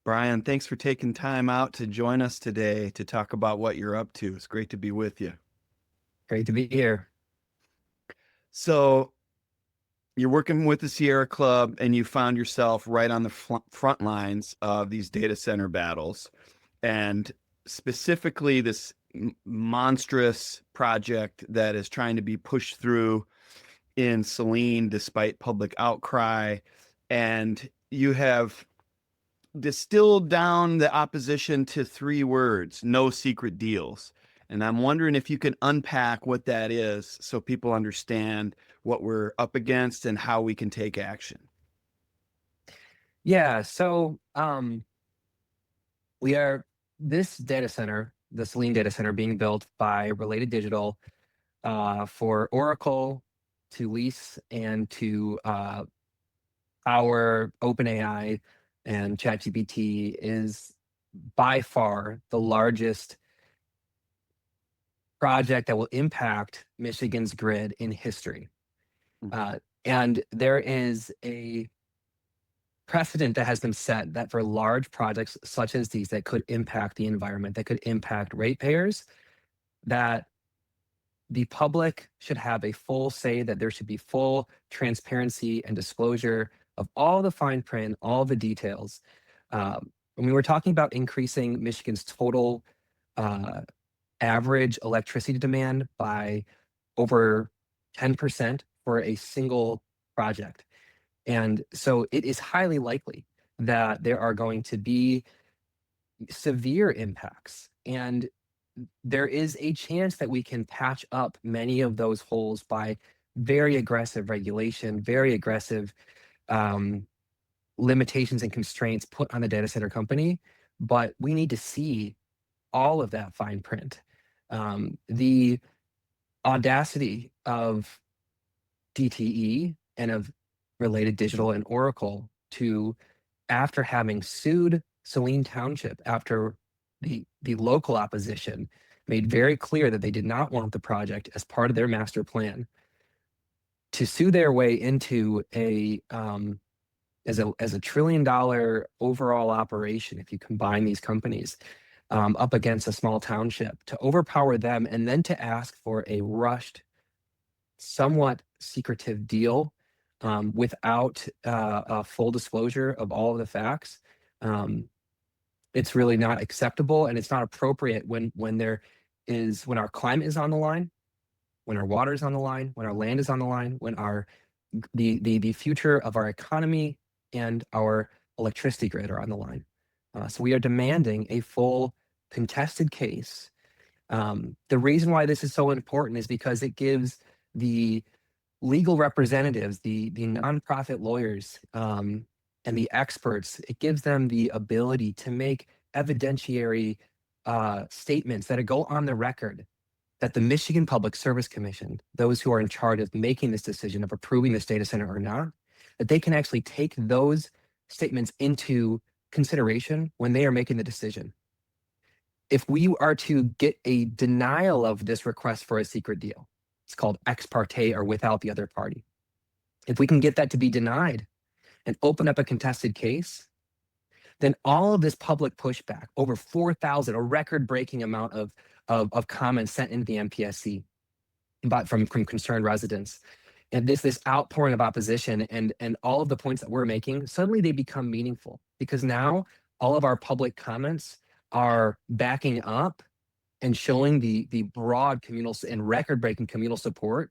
Bryan, thanks for taking time out to join us today to talk about what you're up to. It's great to be with you. Great to be here. So, you're working with the Sierra Club and you found yourself right on the front lines of these data center battles. And specifically, this monstrous project that is trying to be pushed through in Saline despite public outcry. And you have distilled down the opposition to three words: no secret deals. And I'm wondering if you can unpack what that is so people understand what we're up against and how we can take action. Yeah, so we are this data center, the Saline data center, being built by Related Digital for Oracle to lease and to our OpenAI and ChatGPT is by far the largest project that will impact Michigan's grid in history. And there is a precedent that has been set that for large projects such as these that could impact the environment, that could impact ratepayers, that the public should have a full say, that there should be full transparency and disclosure of all the fine print, all the details. When we were talking about increasing Michigan's total uh, average electricity demand by over 10% for a single project. And so it is highly likely that there are going to be severe impacts. And there is a chance that we can patch up many of those holes by very aggressive regulation, very aggressive um, limitations and constraints put on the data center company. But we need to see all of that fine print. The audacity of DTE and of Related Digital and Oracle to, after having sued Saline Township, after the local opposition made very clear that they did not want the project as part of their master plan, to sue their way into as a $1 trillion overall operation, if you combine these companies, up against a small township, to overpower them and then to ask for a rushed, somewhat secretive deal without a full disclosure of all of the facts. It's really not acceptable, and it's not appropriate when our climate is on the line, when our water is on the line, when our land is on the line, when the future of our economy and our electricity grid are on the line. So we are demanding a full contested case. The reason why this is so important is because it gives the legal representatives, the nonprofit lawyers, and the experts, it gives them the ability to make evidentiary statements that go on the record that the Michigan Public Service Commission, those who are in charge of making this decision of approving this data center or not, that they can actually take those statements into consideration when they are making the decision. If we are to get a denial of this request for a secret deal, it's called ex parte or without the other party. If we can get that to be denied and open up a contested case, then all of this public pushback, over 4,000, a record-breaking amount of comments sent into the MPSC from concerned residents, and this outpouring of opposition and all of the points that we're making, suddenly they become meaningful because now all of our public comments are backing up and showing the broad communal and record-breaking communal support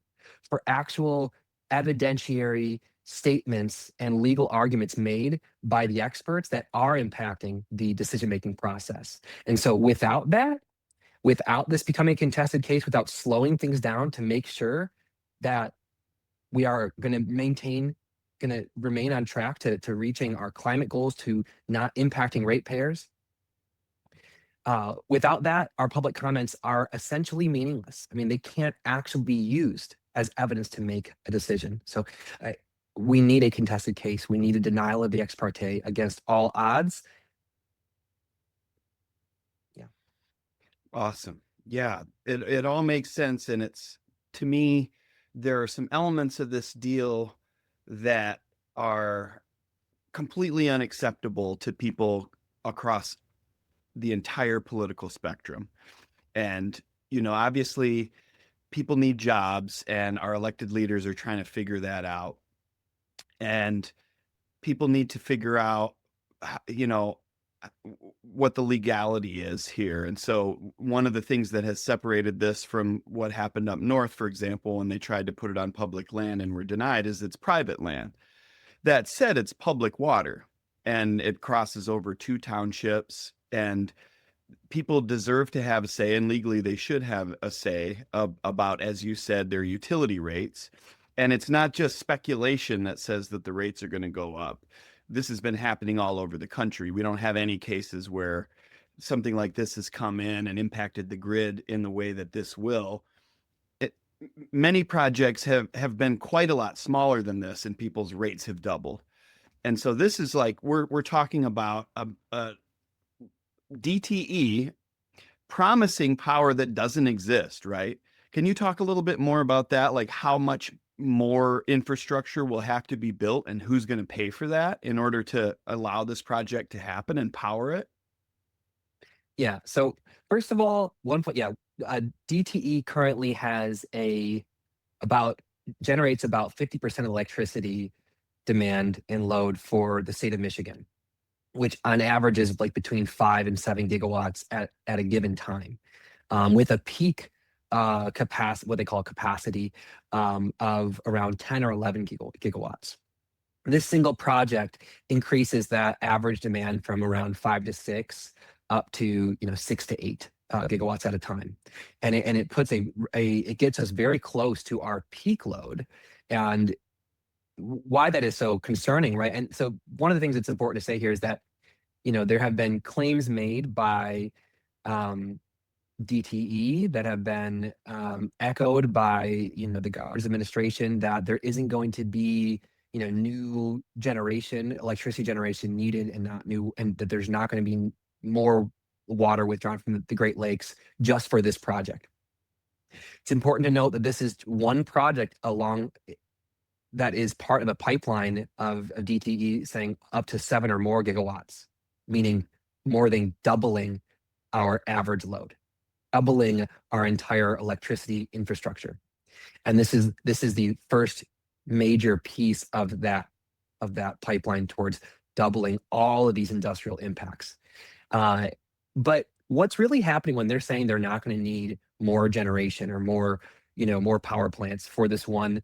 for actual evidentiary statements and legal arguments made by the experts that are impacting the decision-making process. And so without this becoming a contested case, without slowing things down to make sure that we are going to remain on track to reaching our climate goals, to not impacting ratepayers, without that, our public comments are essentially meaningless. I mean, they can't actually be used as evidence to make a decision. So we need a contested case. We need a denial of the ex parte against all odds. Yeah. Awesome. Yeah, it all makes sense. And to me, there are some elements of this deal that are completely unacceptable to people across the entire political spectrum. And, obviously people need jobs and our elected leaders are trying to figure that out. And people need to figure out, you know, what the legality is here. And so one of the things that has separated this from what happened up north, for example, when they tried to put it on public land and were denied, is it's private land. That said, it's public water and it crosses over 2 townships, and people deserve to have a say, and legally they should have a say about, as you said, their utility rates. And it's not just speculation that says that the rates are going to go up. This has been happening all over the country. We don't have any cases where something like this has come in and impacted the grid in the way that this will. It, Many projects have been quite a lot smaller than this, and people's rates have doubled. And so this is like we're talking about a DTE promising power that doesn't exist, right? Can you talk a little bit more about that? Like how much more infrastructure will have to be built and who's going to pay for that in order to allow this project to happen and power it? Yeah. So first of all, one point, yeah, DTE currently has about generates about 50% of electricity demand and load for the state of Michigan, which on average is like between 5 and 7 gigawatts at a given time, with a peak capacity, what they call capacity, of around 10 or 11 gigawatts. This single project increases that average demand from around 5 to 6 up to 6 to 8 gigawatts at a time, and it puts it gets us very close to our peak load. And why that is so concerning, right? And so one of the things that's important to say here is that there have been claims made by DTE that have been echoed by the governor's administration, that there isn't going to be new electricity generation needed, and not new, and that there's not going to be more water withdrawn from the Great Lakes just for this project. It's important to note that this is one project that is part of a pipeline of DTE saying up to 7 or more gigawatts, meaning more than doubling our average load, doubling our entire electricity infrastructure. And this is the first major piece of that pipeline towards doubling all of these industrial impacts. But what's really happening when they're saying they're not going to need more generation or more power plants for this one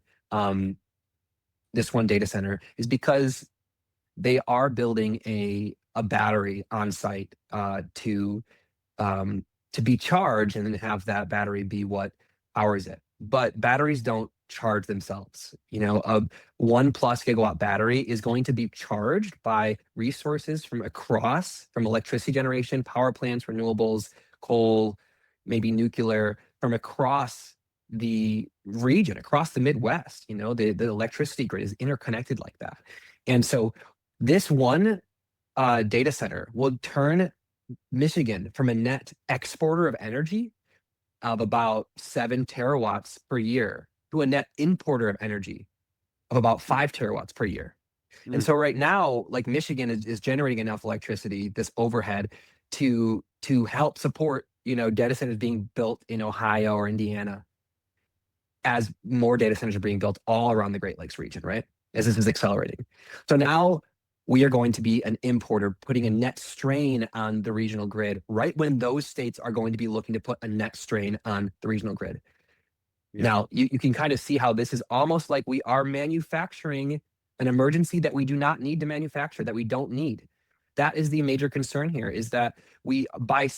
data center is because they are building a battery on site to be charged, and then have that battery be what powers it. But batteries don't charge themselves. A 1+ gigawatt battery is going to be charged by resources from electricity generation, power plants, renewables, coal, maybe nuclear, from across the region, across the Midwest. The electricity grid is interconnected like that. And so this one data center will turn Michigan from a net exporter of energy of about 7 terawatts per year to a net importer of energy of about 5 terawatts per year. And so right now, like, Michigan is generating enough electricity, this overhead, to help support data centers being built in Ohio or Indiana, as more data centers are being built all around the Great Lakes region, right? As this is accelerating. So now we are going to be an importer, putting a net strain on the regional grid, right when those states are going to be looking to put a net strain on the regional grid. Yeah. Now, you can kind of see how this is almost like we are manufacturing an emergency that we do not need to manufacture, that we don't need. That is the major concern here, is that by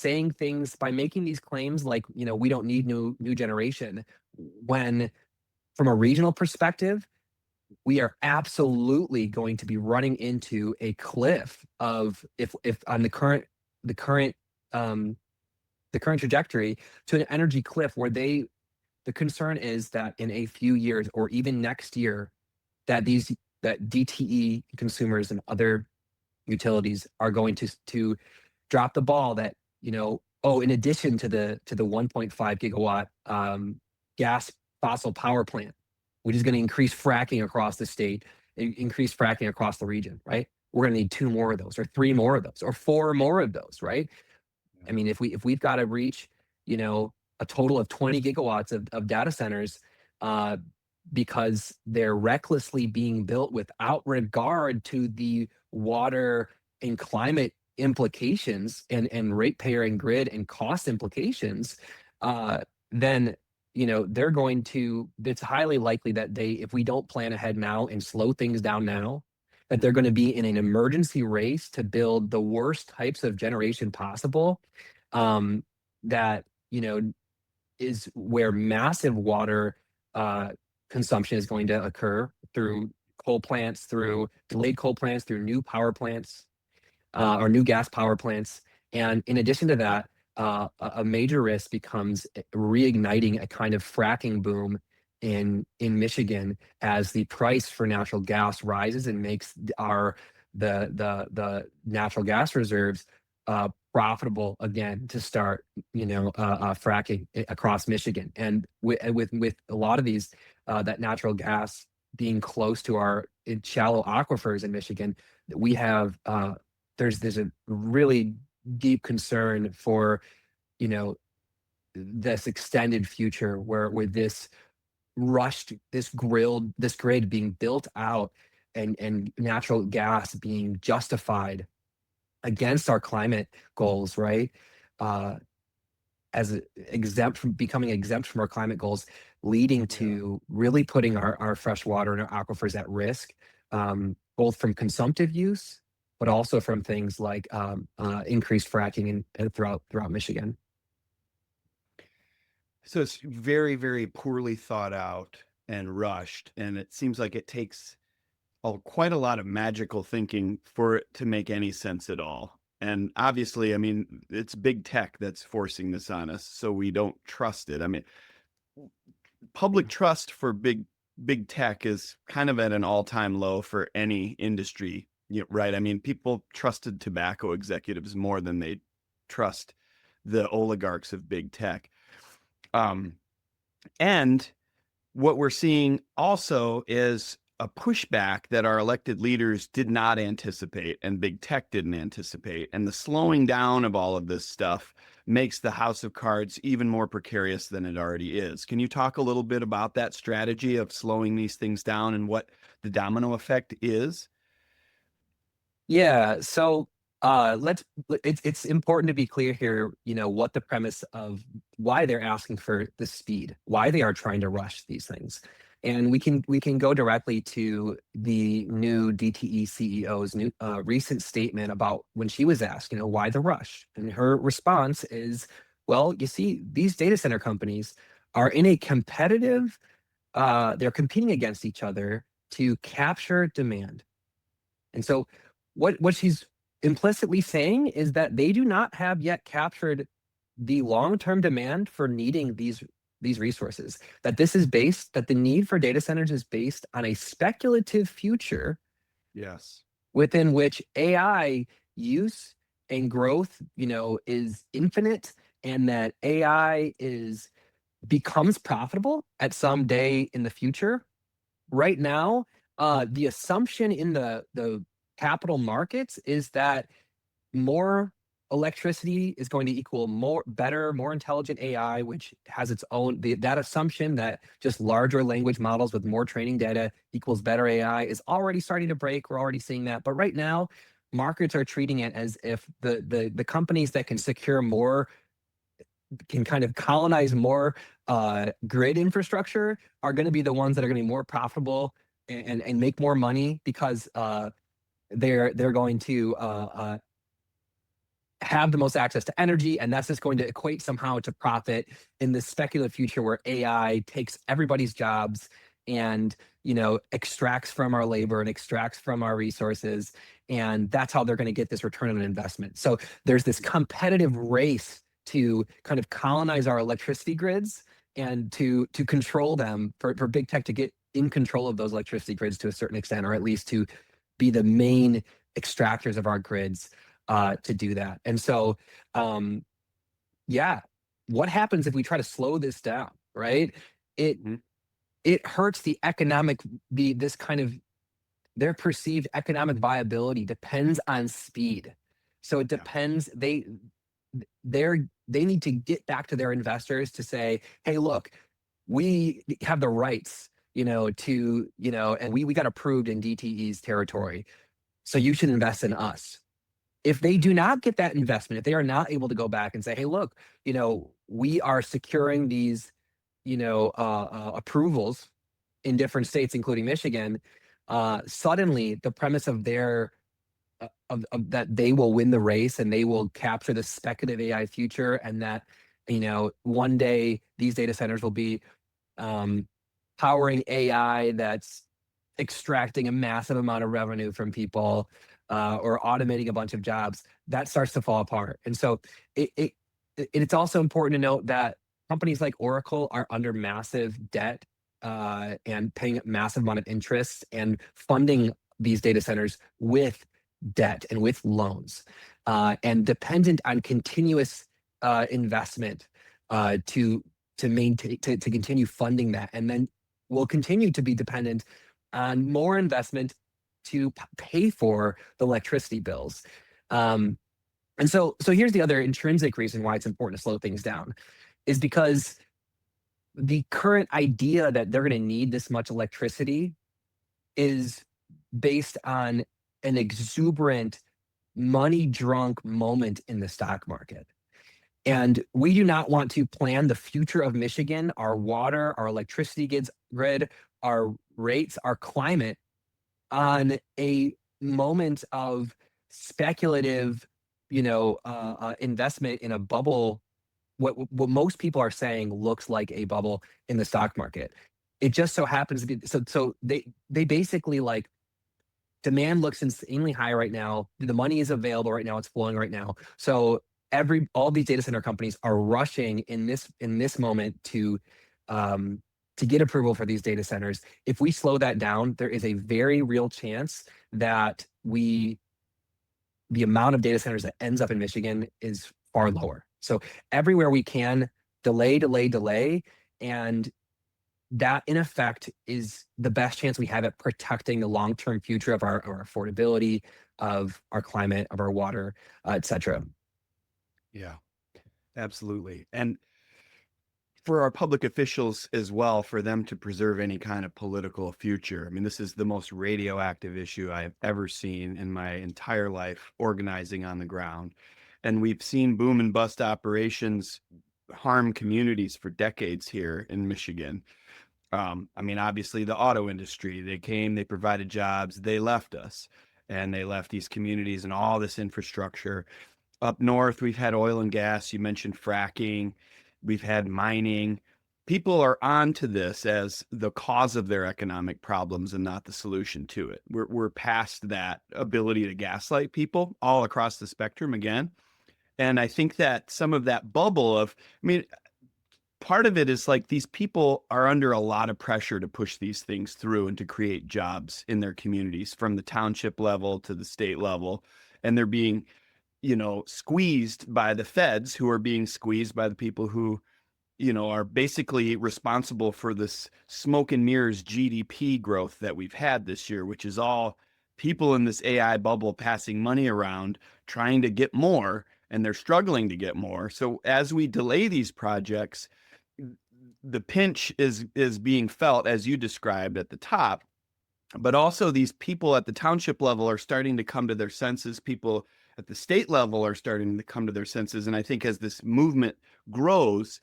making these claims like, we don't need new generation, when from a regional perspective, we are absolutely going to be running into a cliff of, if on the current trajectory, to an energy cliff where the concern is that in a few years or even next year, that DTE consumers and other utilities are going to drop the ball, that in addition to the 1.5 gigawatt gas fossil power plant, which is going to increase fracking across the state, increase fracking across the region, right? we're going to need 2 more of those, or 3 more of those, or 4 more of those, right? I mean, if we've got to reach, a total of 20 gigawatts of data centers, uh, because they're recklessly being built without regard to the water and climate implications, and ratepayer and grid and cost implications, uh, then they're going to. It's highly likely that if we don't plan ahead now and slow things down now, that they're going to be in an emergency race to build the worst types of generation possible, that is where massive water uh, consumption is going to occur through coal plants, through delayed coal plants, through new power plants, or new gas power plants. And in addition to that, a major risk becomes reigniting a kind of fracking boom in Michigan, as the price for natural gas rises and makes the natural gas reserves profitable again to start fracking across Michigan. And with a lot of these, that natural gas being close to our shallow aquifers in Michigan, we have there's a really deep concern for this extended future, where with this grid being built out, and natural gas being justified against our climate goals, right? Uh, becoming exempt from our climate goals, leading to really putting our fresh water and our aquifers at risk, both from consumptive use, but also from things like increased fracking throughout Michigan. So it's very, very poorly thought out and rushed, and it seems like it takes quite a lot of magical thinking for it to make any sense at all. And obviously, I mean, it's big tech that's forcing this on us, so we don't trust it. I mean, public trust for big tech is kind of at an all-time low for any industry, right? I mean, people trusted tobacco executives more than they trust the oligarchs of big tech. And what we're seeing also is a pushback that our elected leaders did not anticipate and big tech didn't anticipate. And the slowing down of all of this stuff makes the house of cards even more precarious than it already is. Can you talk a little bit about that strategy of slowing these things down and what the domino effect is? Yeah. So it's important to be clear here, what the premise of why they're asking for the speed, why they are trying to rush these things. And we can go directly to the new DTE CEO's new recent statement about when she was asked, why the rush? And her response is, well, you see, these data center companies are in a competitive, they're competing against each other to capture demand. And so what she's implicitly saying is that they do not have yet captured the long-term demand for needing these resources. That the need for data centers is based on a speculative future, Yes. within which AI use and growth, is infinite, and that AI becomes profitable at some day in the future. Right now, the assumption in the capital markets is that more electricity is going to equal better, more intelligent AI, which has its own, that assumption that just larger language models with more training data equals better AI is already starting to break. We're already seeing that. But right now, markets are treating it as if the companies that can secure more, can kind of colonize more grid infrastructure, are going to be the ones that are going to be more profitable and make more money, because they're going to have the most access to energy, and that's just going to equate somehow to profit in this speculative future where AI takes everybody's jobs and extracts from our labor and extracts from our resources, and that's how they're going to get this return on investment. So there's this competitive race to kind of colonize our electricity grids, and to control them, for big tech to get in control of those electricity grids to a certain extent, or at least to be the main extractors of our grids, to do that. And so, yeah, what happens if we try to slow this down, right? It Mhm. it hurts the economic, this kind of their perceived economic viability depends on speed. So it Yeah. depends. They need to get back to their investors to say, hey, look, we have the rights, and we got approved in DTE's territory. So you should invest in us. If they do not get that investment, if they are not able to go back and say, hey, look, we are securing these, approvals in different states, including Michigan, suddenly the premise of their of that they will win the race and they will capture the speculative AI future, and that one day these data centers will be powering AI that's extracting a massive amount of revenue from people, or automating a bunch of jobs, that starts to fall apart. And so it's also important to note that companies like Oracle are under massive debt, and paying a massive amount of interest and funding these data centers with debt and with loans, and dependent on continuous investment, to maintain to continue funding that, and then will continue to be dependent on more investment to pay for the electricity bills. And so here's the other intrinsic reason why it's important to slow things down, is because the current idea that they're going to need this much electricity is based on an exuberant, money drunk moment in the stock market. And we do not want to plan the future of Michigan, our water, our electricity grid, our rates, our climate on a moment of speculative, investment in a bubble. What most people are saying looks like a bubble in the stock market. It just so happens to be so they basically, like, demand looks insanely high right now. The money is available right now. It's flowing right now. So all these data center companies are rushing in this moment to get approval for these data centers. If we slow that down, there is a very real chance that the amount of data centers that ends up in Michigan is far lower. So everywhere we can, delay, and that in effect is the best chance we have at protecting the long-term future of our affordability, of our climate, of our water, et cetera. Yeah, absolutely. And for our public officials as well, for them to preserve any kind of political future. I mean, this is the most radioactive issue I have ever seen in my entire life organizing on the ground. And we've seen boom and bust operations harm communities for decades here in Michigan. I mean, obviously the auto industry, they came, they provided jobs, they left us, and they left these communities and all this infrastructure. Up north, we've had oil and gas. You mentioned fracking. We've had mining. People are on to this as the cause of their economic problems and not the solution to it. We're past that ability to gaslight people all across the spectrum again. And I think that some of that bubble of, I mean, part of it is like these people are under a lot of pressure to push these things through and to create jobs in their communities from the township level to the state level. And they're being, squeezed by the feds, who are being squeezed by the people who, are basically responsible for this smoke and mirrors GDP growth that we've had this year, which is all people in this AI bubble passing money around, trying to get more, and they're struggling to get more. So as we delay these projects, the pinch is being felt, as you described at the top, but also these people at the township level are starting to come to their senses. People at the state level are starting to come to their senses. And I think as this movement grows,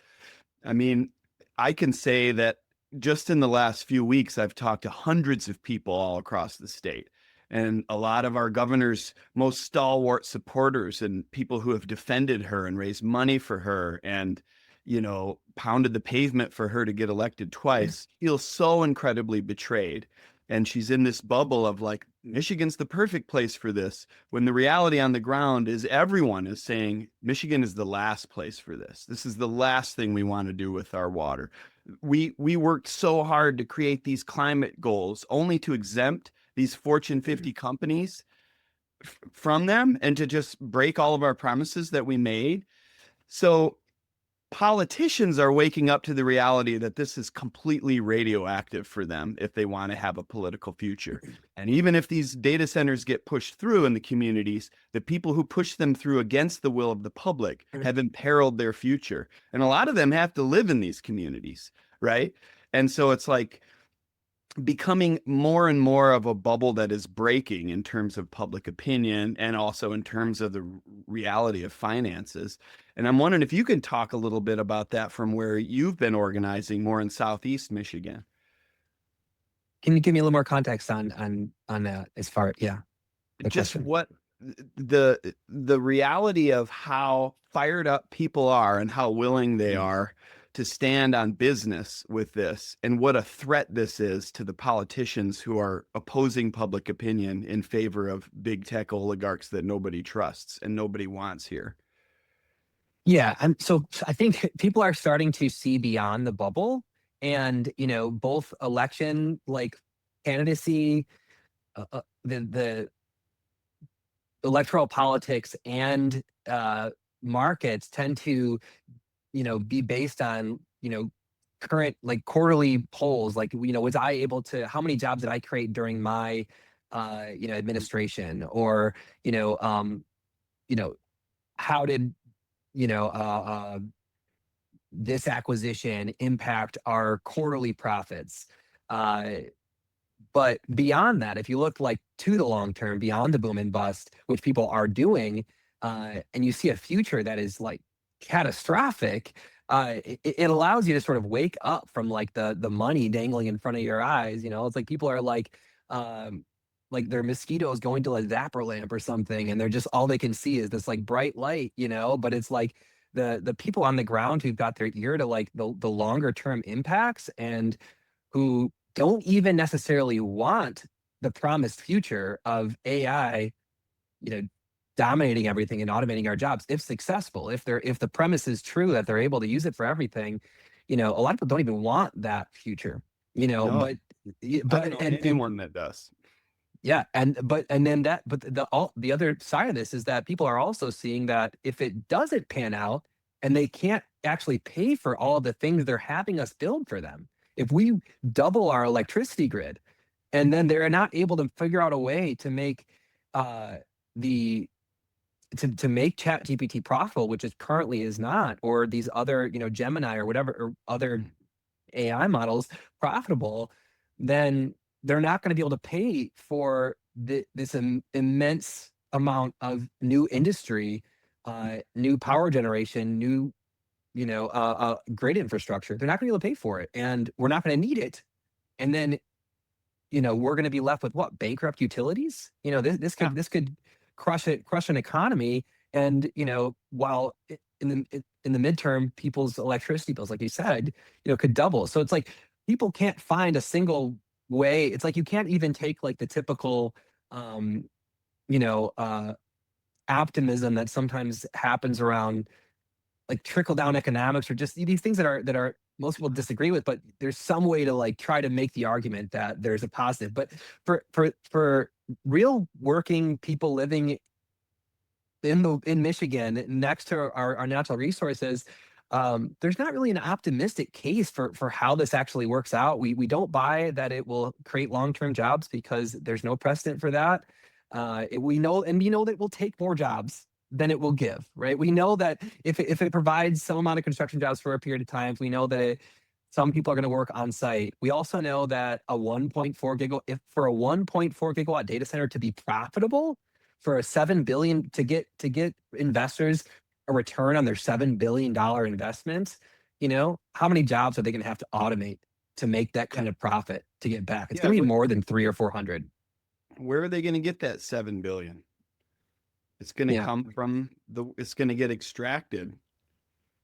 I mean, I can say that just in the last few weeks, I've talked to hundreds of people all across the state. And a lot of our governor's most stalwart supporters and people who have defended her and raised money for her and, pounded the pavement for her to get elected twice, feel so incredibly betrayed. And she's in this bubble of like, Michigan's the perfect place for this, when the reality on the ground is everyone is saying Michigan is the last place for this. This is the last thing we want to do with our water. We worked so hard to create these climate goals only to exempt these Fortune 50 companies from them and to just break all of our promises that we made. So politicians are waking up to the reality that this is completely radioactive for them if they want to have a political future. And even if these data centers get pushed through in the communities, the people who push them through against the will of the public have imperiled their future. And a lot of them have to live in these communities, right? And so it's like becoming more and more of a bubble that is breaking in terms of public opinion and also in terms of the reality of finances. And I'm wondering if you can talk a little bit about that from where you've been organizing more in Southeast Michigan. Can you give me a little more context on that as far, yeah, the Just question? what the reality of how fired up people are and how willing they are to stand on business with this, and what a threat this is to the politicians who are opposing public opinion in favor of big tech oligarchs that nobody trusts and nobody wants here. Yeah, so I think people are starting to see beyond the bubble, and both election like candidacy, the electoral politics and markets tend to be based on current like quarterly polls, like was I able to, how many jobs did I create during my administration, or you know um you know how did you know this acquisition impact our quarterly profits. uh but beyond that, if you look like to the long term, beyond the boom and bust, which people are doing, and you see a future that is like catastrophic, it allows you to sort of wake up from like the money dangling in front of your eyes. It's like people are like their mosquitoes going to a zapper lamp or something, and they're just, all they can see is this like bright light, but it's like the people on the ground who've got their ear to like the longer term impacts, and who don't even necessarily want the promised future of AI, you know, dominating everything and automating our jobs if successful. If the premise is true that they're able to use it for everything, a lot of people don't even want that future. No, But I don't but know and anyone that does. yeah, but the other side of this is that people are also seeing that if it doesn't pan out and they can't actually pay for all the things they're having us build for them, if we double our electricity grid and then they're not able to figure out a way to make the to make chat gpt profitable, which it currently is not, or these other gemini or whatever, or other AI models profitable, then they're not going to be able to pay for this immense amount of new industry, new power generation, new grid infrastructure. They're not going to be able to pay for it, and we're not going to need it. And then we're going to be left with what? Bankrupt utilities. Yeah. This could crush an economy. And while in the midterm, people's electricity bills, like you said, could double. So it's like people can't find a single way. It's like you can't even take like the typical um you know optimism that sometimes happens around like trickle down economics, or just these things that are most people disagree with, but there's some way to like try to make the argument that there's a positive. But for real working people living in Michigan next to our natural resources, there's not really an optimistic case for how this actually works out. We don't buy that it will create long-term jobs because there's no precedent for that. We know that it will take more jobs than it will give, right? We know that if it provides some amount of construction jobs for a period of time, we know that some people are going to work on site. We also know that a 1.4 gigawatt, if for a 1.4 gigawatt data center to be profitable, for a 7 billion to get investors a return on their $7 billion investment, how many jobs are they going to have to automate to make that kind of profit to get back? It's Yeah. going to be more than 300 or 400. Where are they going to get that 7 billion? It's going to Yeah. come from it's going to get extracted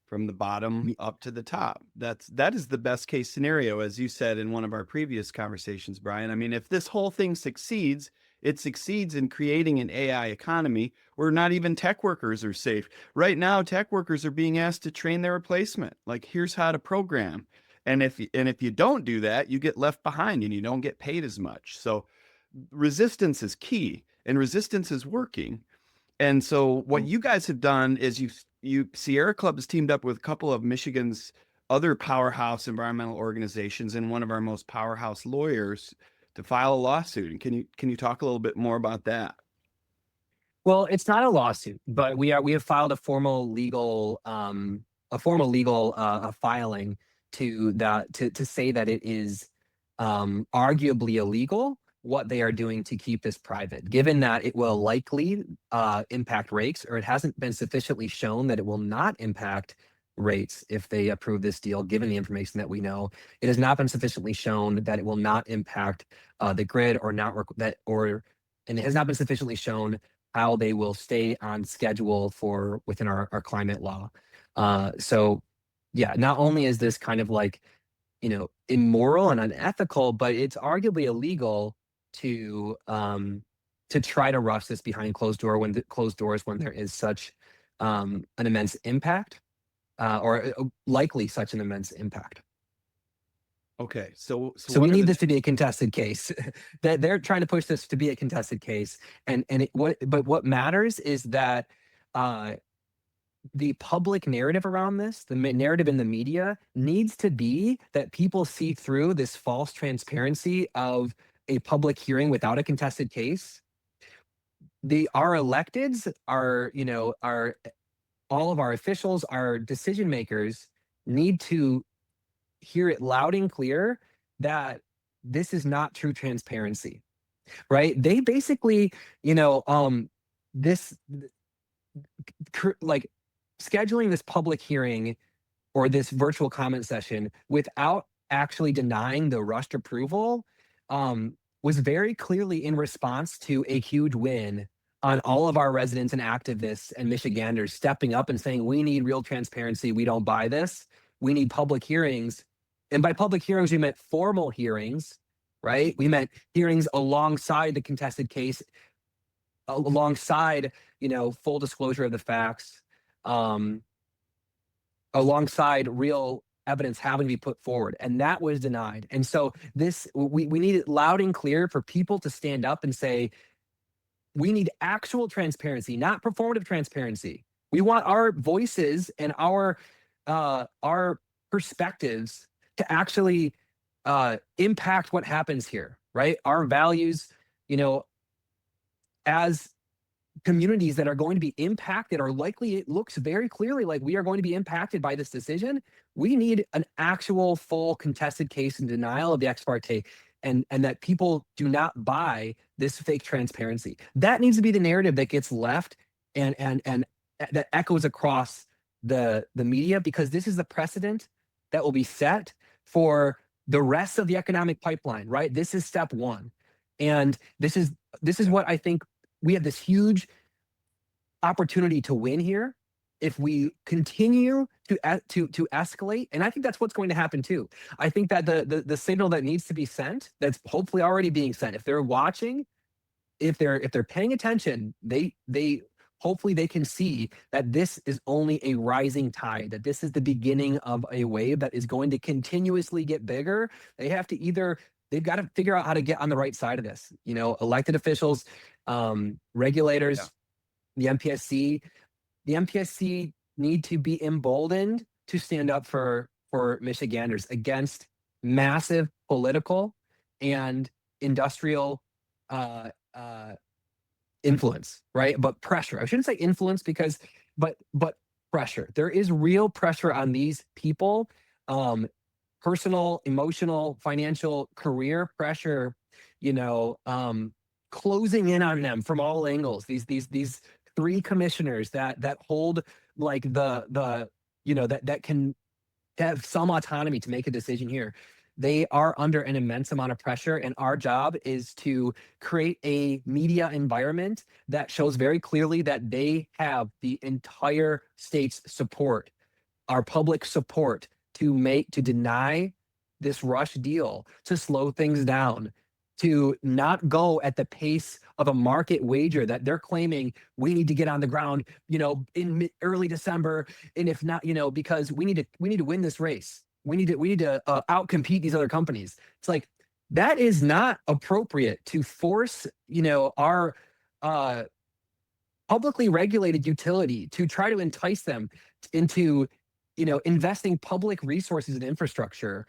from the bottom up to the top. That is the best case scenario, as you said in one of our previous conversations, Bryan. I mean, if this whole thing succeeds, it succeeds in creating an AI economy where not even tech workers are safe. Right now, tech workers are being asked to train their replacement. Like, here's how to program. And if you don't do that, you get left behind and you don't get paid as much. So resistance is key, and resistance is working. And so what you guys have done is Sierra Club has teamed up with a couple of Michigan's other powerhouse environmental organizations and one of our most powerhouse lawyers to file a lawsuit. And can you talk a little bit more about that? Well, it's not a lawsuit, but we have filed a formal legal filing to say that it is arguably illegal what they are doing to keep this private, given that it will likely impact rates, or it hasn't been sufficiently shown that it will not impact rates if they approve this deal, given the information that we know. It has not been sufficiently shown that it will not impact the grid, or not that, or and it has not been sufficiently shown how they will stay on schedule for within our climate law. So yeah, not only is this kind of like, immoral and unethical, but it's arguably illegal to try to rush this behind closed doors when there is such an immense impact, or likely such an immense impact. Okay, so So we what are need the this to be a contested case. That they're trying to push this to be a contested case, but what matters is that uh, the public narrative around this, the narrative in the media, needs to be that people see through this false transparency of a public hearing without a contested case. Our electeds, our all of our officials, our decision makers need to hear it loud and clear that this is not true transparency, right? They basically, this like scheduling this public hearing or this virtual comment session without actually denying the rushed approval was very clearly in response to a huge win on all of our residents and activists and Michiganders stepping up and saying, we need real transparency. We don't buy this. We need public hearings. And by public hearings, we meant formal hearings, right? We meant hearings alongside the contested case, alongside, full disclosure of the facts, alongside real evidence having to be put forward. And that was denied. And so we need it loud and clear for people to stand up and say, we need actual transparency, not performative transparency. We want our voices and our perspectives to actually impact what happens here, right? Our values, as communities that are going to be impacted, or likely, it looks very clearly like we are going to be impacted by this decision. We need an actual full contested case and denial of the ex parte, and that people do not buy this fake transparency. That needs to be the narrative that gets left and that echoes across the media, because this is the precedent that will be set for the rest of the economic pipeline, right? This is step one. And this is what I think we have this huge opportunity to win here if we continue to escalate. And I think that's what's going to happen too. I think that the signal that needs to be sent, that's hopefully already being sent, if they're watching, if they're paying attention, they hopefully they can see that this is only a rising tide, that this is the beginning of a wave that is going to continuously get bigger. They've got to figure out how to get on the right side of this. Elected officials, regulators, the MPSC. The MPSC need to be emboldened to stand up for Michiganders against massive political and industrial influence, right? But pressure. I shouldn't say influence, but pressure. There is real pressure on these people, personal, emotional, financial, career pressure, closing in on them from all angles. These three commissioners that hold like that can have some autonomy to make a decision here. They are under an immense amount of pressure, and our job is to create a media environment that shows very clearly that they have the entire state's support, our public support, to deny this rush deal, to slow things down, to not go at the pace of a market wager that they're claiming we need to get on the ground, in early December. And if not, because we need to win this race. We need to outcompete these other companies. It's like, that is not appropriate to force, our publicly regulated utility to try to entice them into, investing public resources in infrastructure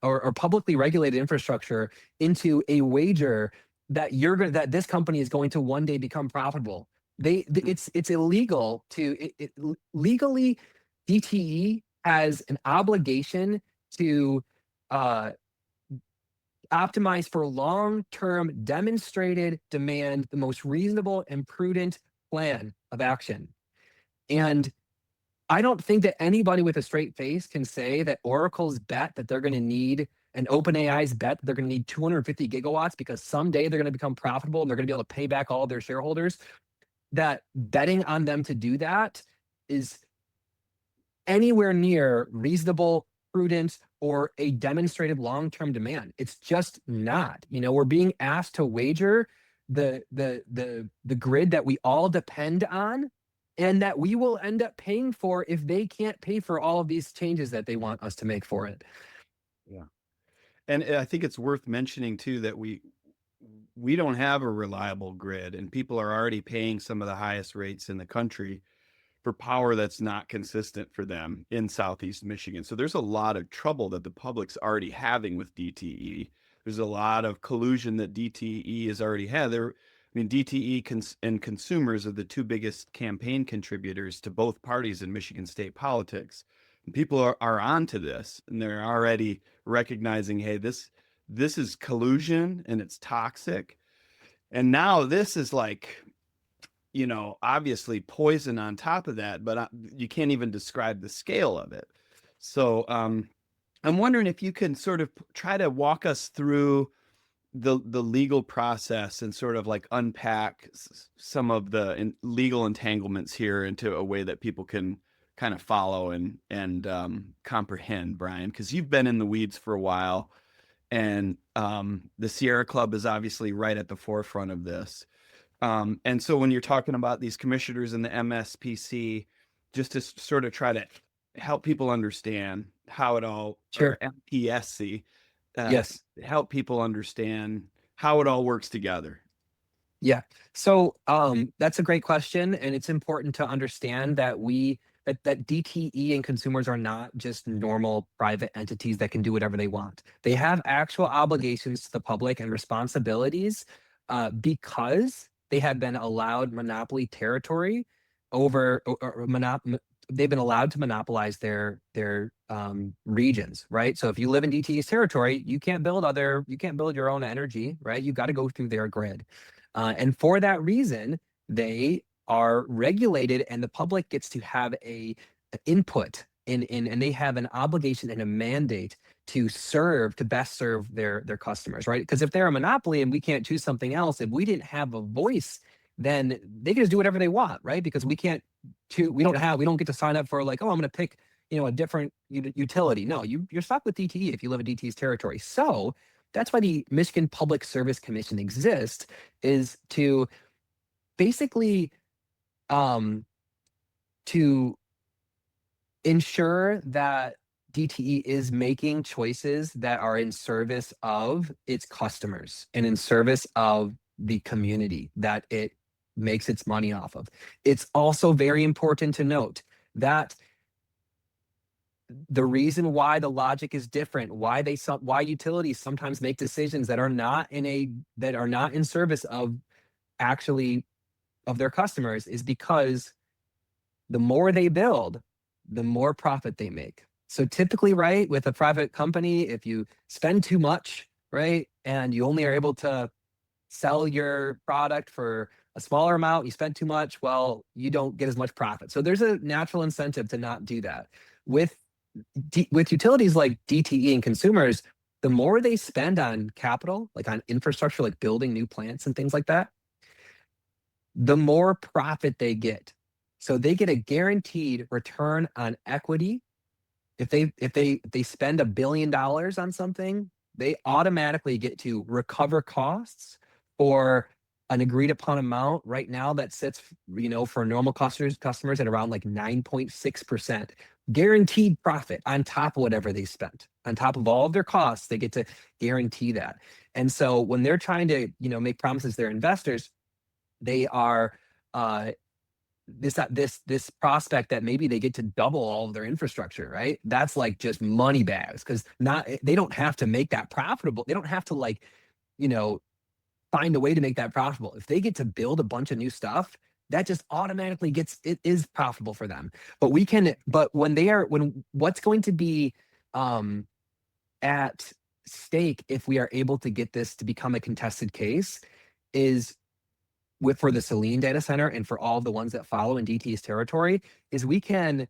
or publicly regulated infrastructure into a wager that this company is going to one day become profitable. It's illegal legally. DTE has an obligation to uh, optimize for long-term demonstrated demand, the most reasonable and prudent plan of action. And I don't think that anybody with a straight face can say that Oracle's bet that they're going to need and OpenAI's bet that they're going to need 250 gigawatts because someday they're going to become profitable and they're going to be able to pay back all of their shareholders, that betting on them to do that is anywhere near reasonable, prudent, or a demonstrated long-term demand. It's just not. We're being asked to wager the grid that we all depend on and that we will end up paying for if they can't pay for all of these changes that they want us to make for it. Yeah. And I think it's worth mentioning too that we don't have a reliable grid, and people are already paying some of the highest rates in the country for power that's not consistent for them in Southeast Michigan. So there's a lot of trouble that the public's already having with DTE. There's a lot of collusion that DTE has already had. DTE and consumers are the two biggest campaign contributors to both parties in Michigan state politics. And people are onto this, and they're already recognizing, hey, this is collusion and it's toxic. And now this is like, obviously poison on top of that, but you can't even describe the scale of it. So I'm wondering if you can sort of try to walk us through the legal process and sort of like unpack some of the legal entanglements here into a way that people can kind of follow and comprehend, Bryan, because you've been in the weeds for a while, and the Sierra Club is obviously right at the forefront of this. And so when you're talking about these commissioners in the MSPC, just to sort of try to help people understand how it all, Sure. MPSC, Yes. help people understand how it all works together. Yeah. So that's a great question. And it's important to understand that that DTE and consumers are not just normal private entities that can do whatever they want. They have actual obligations to the public and responsibilities because they have been allowed monopoly territory over they've been allowed to monopolize their regions, right? So if you live in DTE's territory, you can't build your own energy, right? You've got to go through their grid. And for that reason, they are regulated and the public gets to have a input and they have an obligation and a mandate to best serve their customers, right? Because if they're a monopoly and we can't choose something else, if we didn't have a voice, then they can just do whatever they want, right? Because we don't get to sign up for like, oh, I'm going to pick, a different utility. No, you're stuck with DTE if you live in DTE's territory. So that's why the Michigan Public Service Commission exists, is to basically to ensure that DTE is making choices that are in service of its customers and in service of the community that it makes its money off of. It's also very important to note that the reason why the logic is different, why utilities sometimes make decisions that are not in service of their customers, is because the more they build, the more profit they make. So typically, right, with a private company, if you spend too much, right, and you only are able to sell your product for a smaller amount, you spend too much, well, you don't get as much profit. So there's a natural incentive to not do that. With utilities like DTE and consumers, the more they spend on capital, like on infrastructure, like building new plants and things like that, the more profit they get. So they get a guaranteed return on equity. If they spend $1 billion on something, they automatically get to recover costs for an agreed upon amount. Right now that sits, for normal customers at around like 9.6%. Guaranteed profit on top of whatever they spent. On top of all of their costs, they get to guarantee that. And so when they're trying to, make promises to their investors, they are uh, this prospect that maybe they get to double all of their infrastructure, right? That's like just money bags, because not they don't have to make that profitable. They don't have to like, you know, find a way to make that profitable. If they get to build a bunch of new stuff, that just automatically it is profitable for them. But when what's going to be um at stake if we are able to get this to become a contested case is for the Saline data center and for all the ones that follow in DT's territory, is we can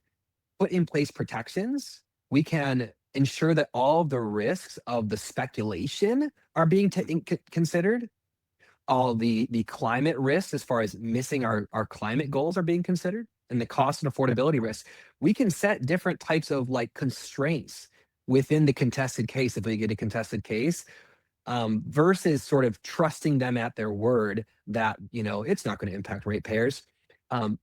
put in place protections. We can ensure that all of the risks of the speculation are being considered. All the climate risks, as far as missing our climate goals, are being considered, and the cost and affordability risks. We can set different types of like constraints within the contested case if we get a contested case, versus sort of trusting them at their word that, you know, it's not going to impact ratepayers. Um,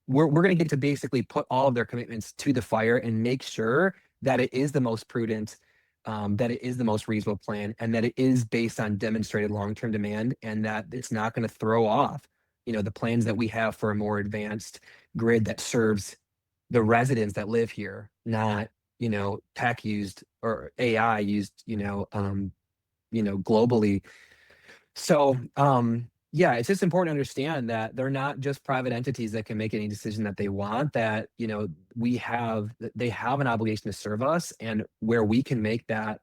we're going to get to basically put all of their commitments to the fire and make sure that it is the most prudent, that it is the most reasonable plan, and that it is based on demonstrated long-term demand, and that it's not going to throw off, you know, the plans that we have for a more advanced grid that serves the residents that live here, not, you know, tech used or AI used, globally. So, yeah, it's just important to understand that they're not just private entities that can make any decision that they want, that, you know, they have an obligation to serve us, and where we can make that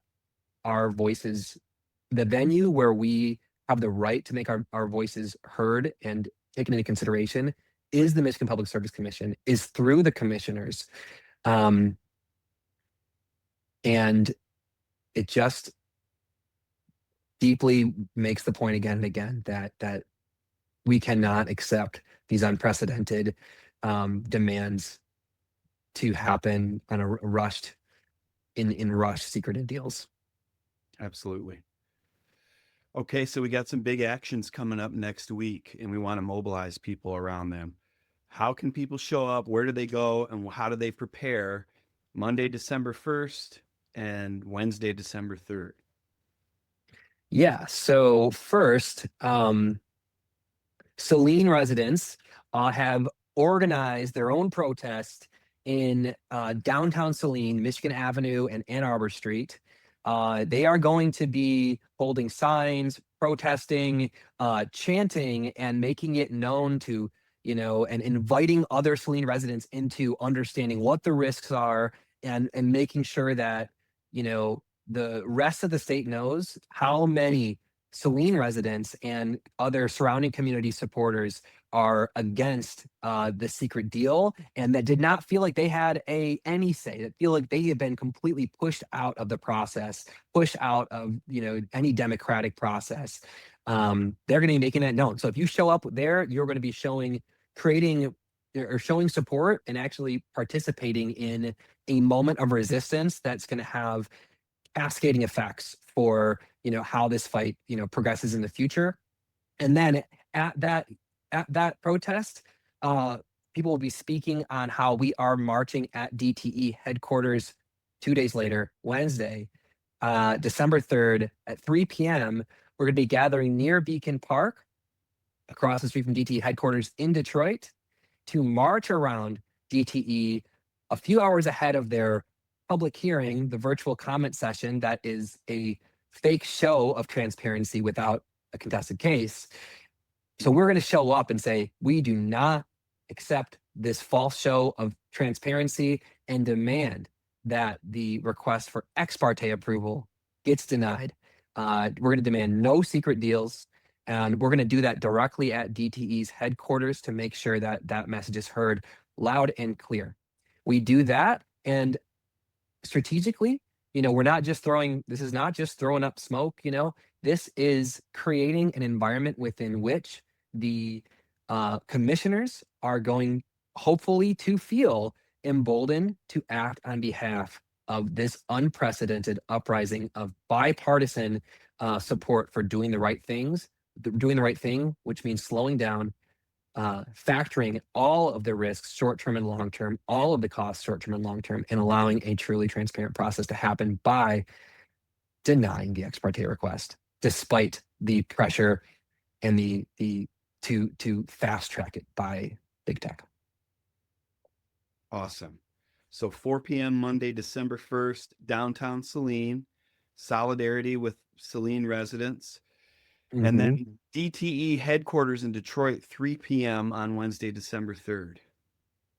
our voices, the venue where we have the right to make our voices heard and taken into consideration, is the Michigan Public Service Commission, is through the commissioners. And it just deeply makes the point again and again that we cannot accept these unprecedented demands to happen on a rushed secretive deals. Absolutely. Okay, so we got some big actions coming up next week, and we want to mobilize people around them. How can people show up? Where do they go? And how do they prepare Monday, December 1st and Wednesday, December 3rd? Yeah, so first, Saline residents have organized their own protest in downtown Saline, Michigan Avenue, and Ann Arbor Street. They are going to be holding signs, protesting, chanting, and making it known to, you know, and inviting other Saline residents into understanding what the risks are, and making sure that, you know, the rest of the state knows how many Saline residents and other surrounding community supporters are against the secret deal, and that did not feel like they had any say, that feel like they had been completely pushed out of the process, pushed out of, you know, any democratic process. They're going to be making that known. So if you show up there, you're going to be creating or showing support and actually participating in a moment of resistance that's going to have cascading effects for, you know, how this fight, you know, progresses in the future. And then at that protest, people will be speaking on how we are marching at DTE headquarters 2 days later, Wednesday, December 3rd at 3 p.m. We're going to be gathering near Beacon Park, across the street from DTE headquarters in Detroit, to march around DTE a few hours ahead of their public hearing, the virtual comment session that is a fake show of transparency without a contested case. So we're going to show up and say, we do not accept this false show of transparency, and demand that the request for ex parte approval gets denied. We're going to demand no secret deals, and we're going to do that directly at DTE's headquarters to make sure that that message is heard loud and clear. We do that, and strategically, you know, this is not just throwing up smoke, you know, this is creating an environment within which the commissioners are going, hopefully, to feel emboldened to act on behalf of this unprecedented uprising of bipartisan support for doing the right thing, which means slowing down, factoring all of the risks, short-term and long-term, all of the costs, short-term and long-term, and allowing a truly transparent process to happen by denying the ex parte request, despite the pressure and the to fast track it by big tech. Awesome. So 4 p.m. Monday, December 1st, downtown Saline, solidarity with Saline residents. And Mm-hmm. then DTE headquarters in Detroit, 3 p.m. on Wednesday, December 3rd.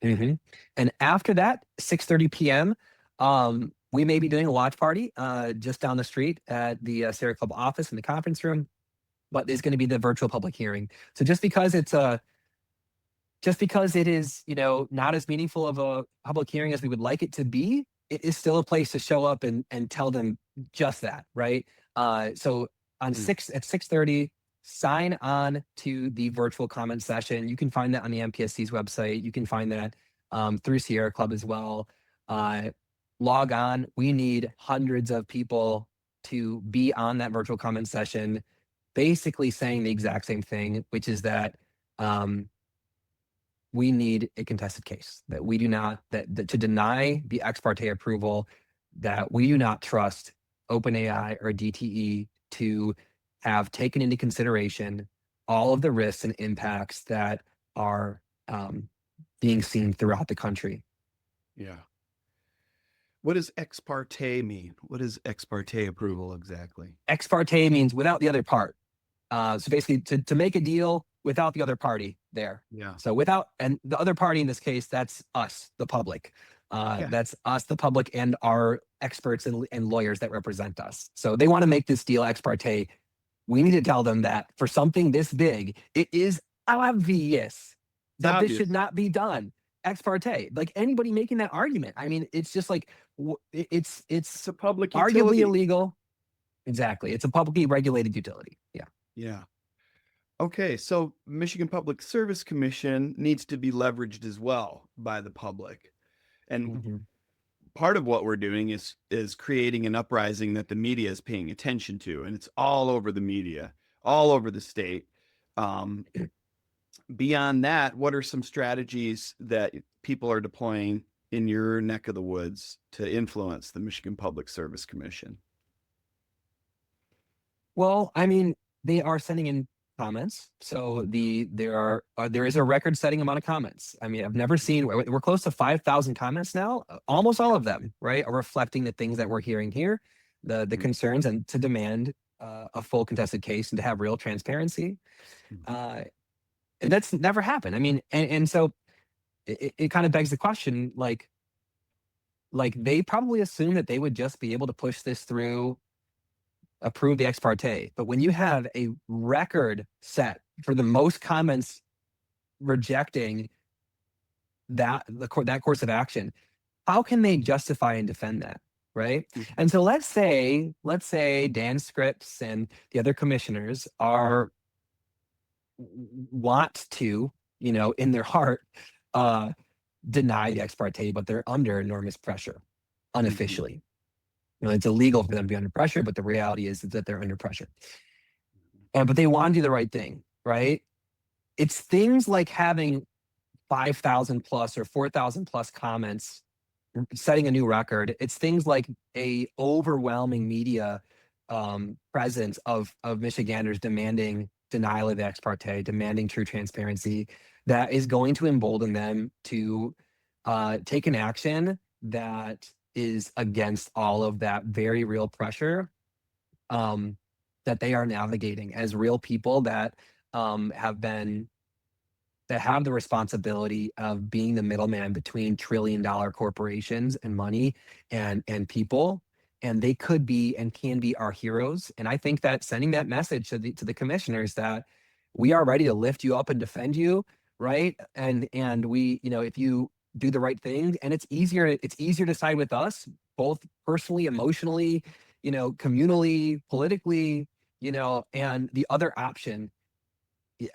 Mm-hmm. And after that, 6:30 p.m., we may be doing a watch party just down the street at the Sierra Club office in the conference room, but there's going to be the virtual public hearing. So just because it is, not as meaningful of a public hearing as we would like it to be, it is still a place to show up and tell them just that, right? So on Mm. at 6:30, sign on to the virtual comment session. You can find that on the MPSC's website. You can find that through Sierra Club as well. Log on. We need hundreds of people to be on that virtual comment session, basically saying the exact same thing, which is that we need a contested case, that we do not, that to deny the ex parte approval, that we do not trust OpenAI or DTE to have taken into consideration all of the risks and impacts that are being seen throughout the country. Yeah. What does ex parte mean? What is ex parte approval exactly? Ex parte means without the other part. So basically, to make a deal without the other party there. Yeah. So without, and the other party in this case, that's us, the public. Yeah. That's us, the public, and our experts and lawyers that represent us. So they want to make this deal ex parte. We need to tell them that for something this big, it is obvious that this should not be done ex parte. Like anybody making that argument, I mean, it's just like it's a public arguably utility. illegal. Exactly, it's a publicly regulated utility. Yeah. Yeah. Okay, so Michigan Public Service Commission needs to be leveraged as well by the public. And part of what we're doing is creating an uprising that the media is paying attention to, and it's all over the media, all over the state. Beyond that, what are some strategies that people are deploying in your neck of the woods to influence the Michigan Public Service Commission? Well, I mean, they are sending in comments. So there is a record-setting amount of comments. I mean, I've never seen, we're close to 5,000 comments now. Almost all of them, right, are reflecting the things that we're hearing here, the concerns, and to demand a full contested case and to have real transparency. And that's never happened. I mean, and so it kind of begs the question, like they probably assume that they would just be able to push this through, approve the ex parte. But when you have a record set for the most comments rejecting that course of action, how can they justify and defend that, right? And so let's say Dan Scripps and the other commissioners want to, in their heart, deny the ex parte, but they're under enormous pressure unofficially. It's illegal for them to be under pressure, but the reality is that they're under pressure. But they want to do the right thing, right? It's things like having 5,000 plus or 4,000 plus comments, setting a new record. It's things like a overwhelming media presence of Michiganders demanding denial of the ex parte, demanding true transparency, that is going to embolden them to take an action that is against all of that very real pressure that they are navigating as real people that have the responsibility of being the middleman between trillion-dollar corporations and money and people. And they could be and can be our heroes. And I think that sending that message to the commissioners that we are ready to lift you up and defend you, right? And we, if you do the right thing, and it's easier to side with us, both personally, emotionally, communally, politically, and the other option,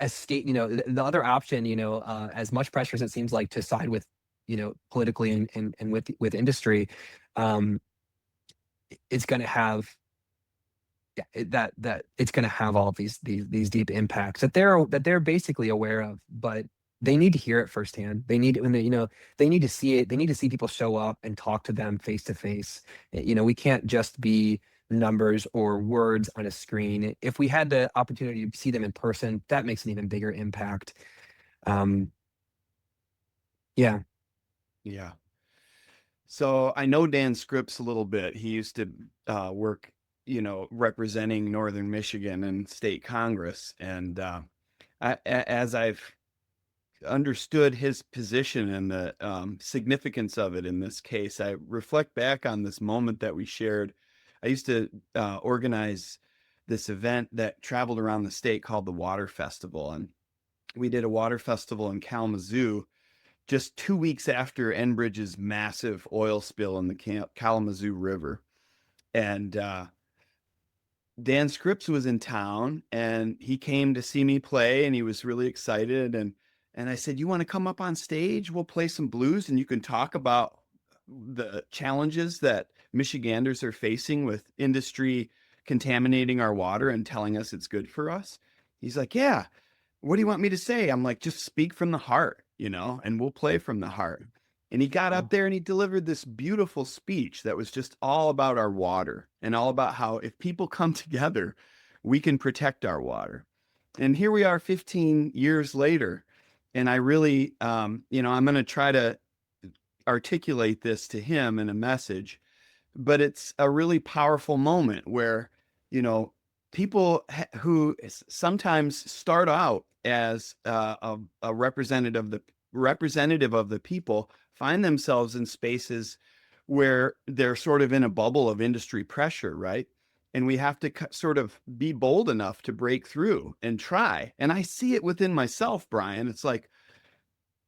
as much pressure as it seems like to side with, politically and with industry, it's going to have that it's going to have all of these deep impacts that they're basically aware of, but they need to hear it firsthand. They need they need to see it. They need to see people show up and talk to them face to face. We can't just be numbers or words on a screen. If we had the opportunity to see them in person, that makes an even bigger impact. Um, yeah. Yeah. So I know Dan Scripps a little bit. He used to work, representing Northern Michigan in state Congress. And as I've understood his position and the significance of it in this case, I reflect back on this moment that we shared. I used to organize this event that traveled around the state called the Water Festival. And we did a water festival in Kalamazoo just 2 weeks after Enbridge's massive oil spill in the Kalamazoo River. And Dan Scripps was in town and he came to see me play and he was really excited. And I said, "You want to come up on stage? We'll play some blues and you can talk about the challenges that Michiganders are facing with industry contaminating our water and telling us it's good for us." He's like, "Yeah, what do you want me to say?" I'm like, "Just speak from the heart, and we'll play from the heart." And he got up Cool. there and he delivered this beautiful speech that was just all about our water and all about how if people come together, we can protect our water. And here we are 15 years later. And I really, I'm going to try to articulate this to him in a message, but it's a really powerful moment where, you know, people who sometimes start out as a representative of the people find themselves in spaces where they're sort of in a bubble of industry pressure, right? And we have to sort of be bold enough to break through and try. And I see it within myself, Bryan. It's like,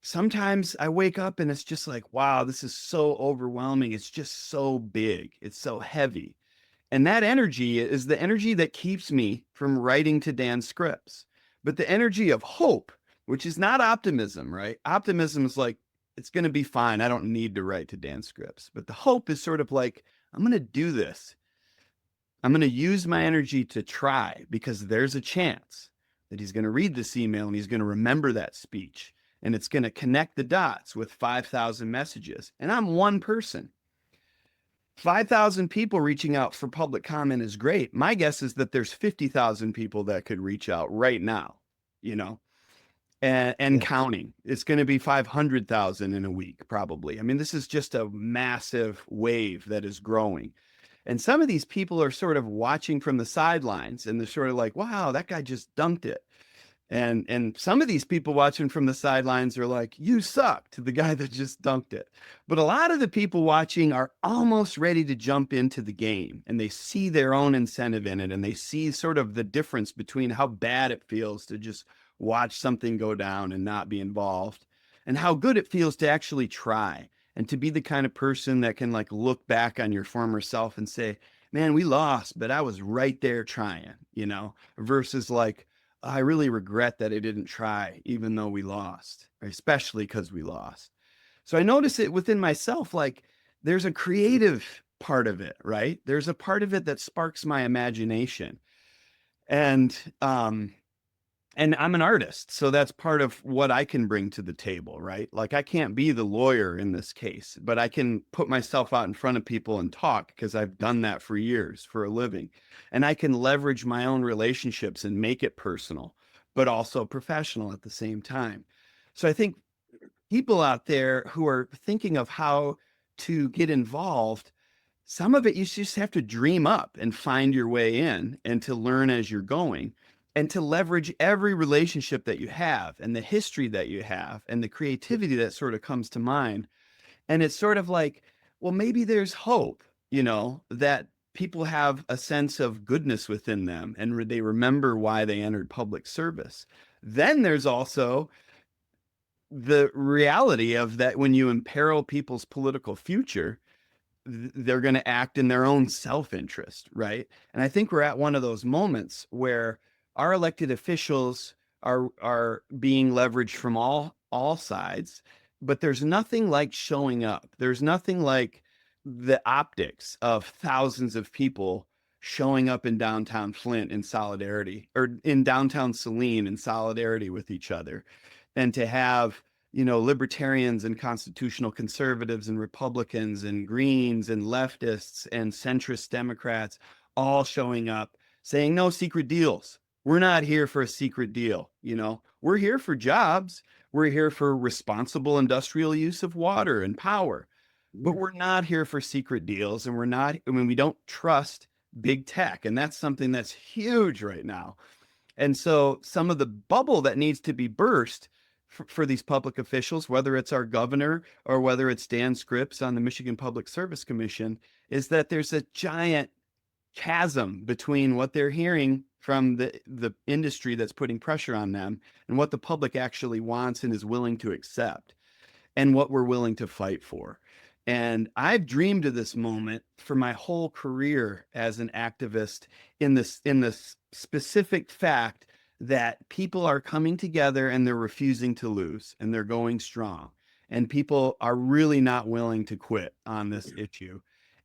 sometimes I wake up and it's just like, wow, this is so overwhelming. It's just so big. It's so heavy. And that energy is the energy that keeps me from writing to Dan Scripps. But the energy of hope, which is not optimism, right? Optimism is like, it's going to be fine. I don't need to write to Dan Scripps. But the hope is sort of like, I'm going to do this. I'm going to use my energy to try because there's a chance that he's going to read this email and he's going to remember that speech and it's going to connect the dots with 5,000 messages. And I'm one person. 5,000 people reaching out for public comment is great. My guess is that there's 50,000 people that could reach out right now, you know, and Yes. counting. It's going to be 500,000 in a week, probably. I mean, this is just a massive wave that is growing. And some of these people are sort of watching from the sidelines and they're sort of like, wow, that guy just dunked it. And some of these people watching from the sidelines are like, you suck, to the guy that just dunked it. But a lot of the people watching are almost ready to jump into the game and they see their own incentive in it and they see sort of the difference between how bad it feels to just watch something go down and not be involved and how good it feels to actually try and to be the kind of person that can like look back on your former self and say, man, we lost, but I was right there trying, versus like, I really regret that I didn't try, even though we lost, especially because we lost. So I notice it within myself, like there's a creative part of it, right? There's a part of it that sparks my imagination. And and I'm an artist, so that's part of what I can bring to the table, right? Like I can't be the lawyer in this case, but I can put myself out in front of people and talk because I've done that for years for a living. And I can leverage my own relationships and make it personal, but also professional at the same time. So I think people out there who are thinking of how to get involved, some of it you just have to dream up and find your way in and to learn as you're going and to leverage every relationship that you have and the history that you have and the creativity that sort of comes to mind. And it's sort of like, well, maybe there's hope, that people have a sense of goodness within them and they remember why they entered public service. Then there's also the reality of that when you imperil people's political future, they're going to act in their own self-interest, right? And I think we're at one of those moments where our elected officials are being leveraged from all sides, but there's nothing like showing up. There's nothing like the optics of thousands of people showing up in downtown Flint in solidarity or in downtown Saline in solidarity with each other. And to have libertarians and constitutional conservatives and Republicans and Greens and leftists and centrist Democrats all showing up saying, no secret deals. We're not here for a secret deal. We're here for jobs. We're here for responsible industrial use of water and power, but we're not here for secret deals. And we don't trust big tech. And that's something that's huge right now. And so some of the bubble that needs to be burst for these public officials, whether it's our governor or whether it's Dan Scripps on the Michigan Public Service Commission, is that there's a giant chasm between what they're hearing from the industry that's putting pressure on them and what the public actually wants and is willing to accept and what we're willing to fight for. And I've dreamed of this moment for my whole career as an activist in this specific fact that people are coming together and they're refusing to lose and they're going strong. And people are really not willing to quit on this issue.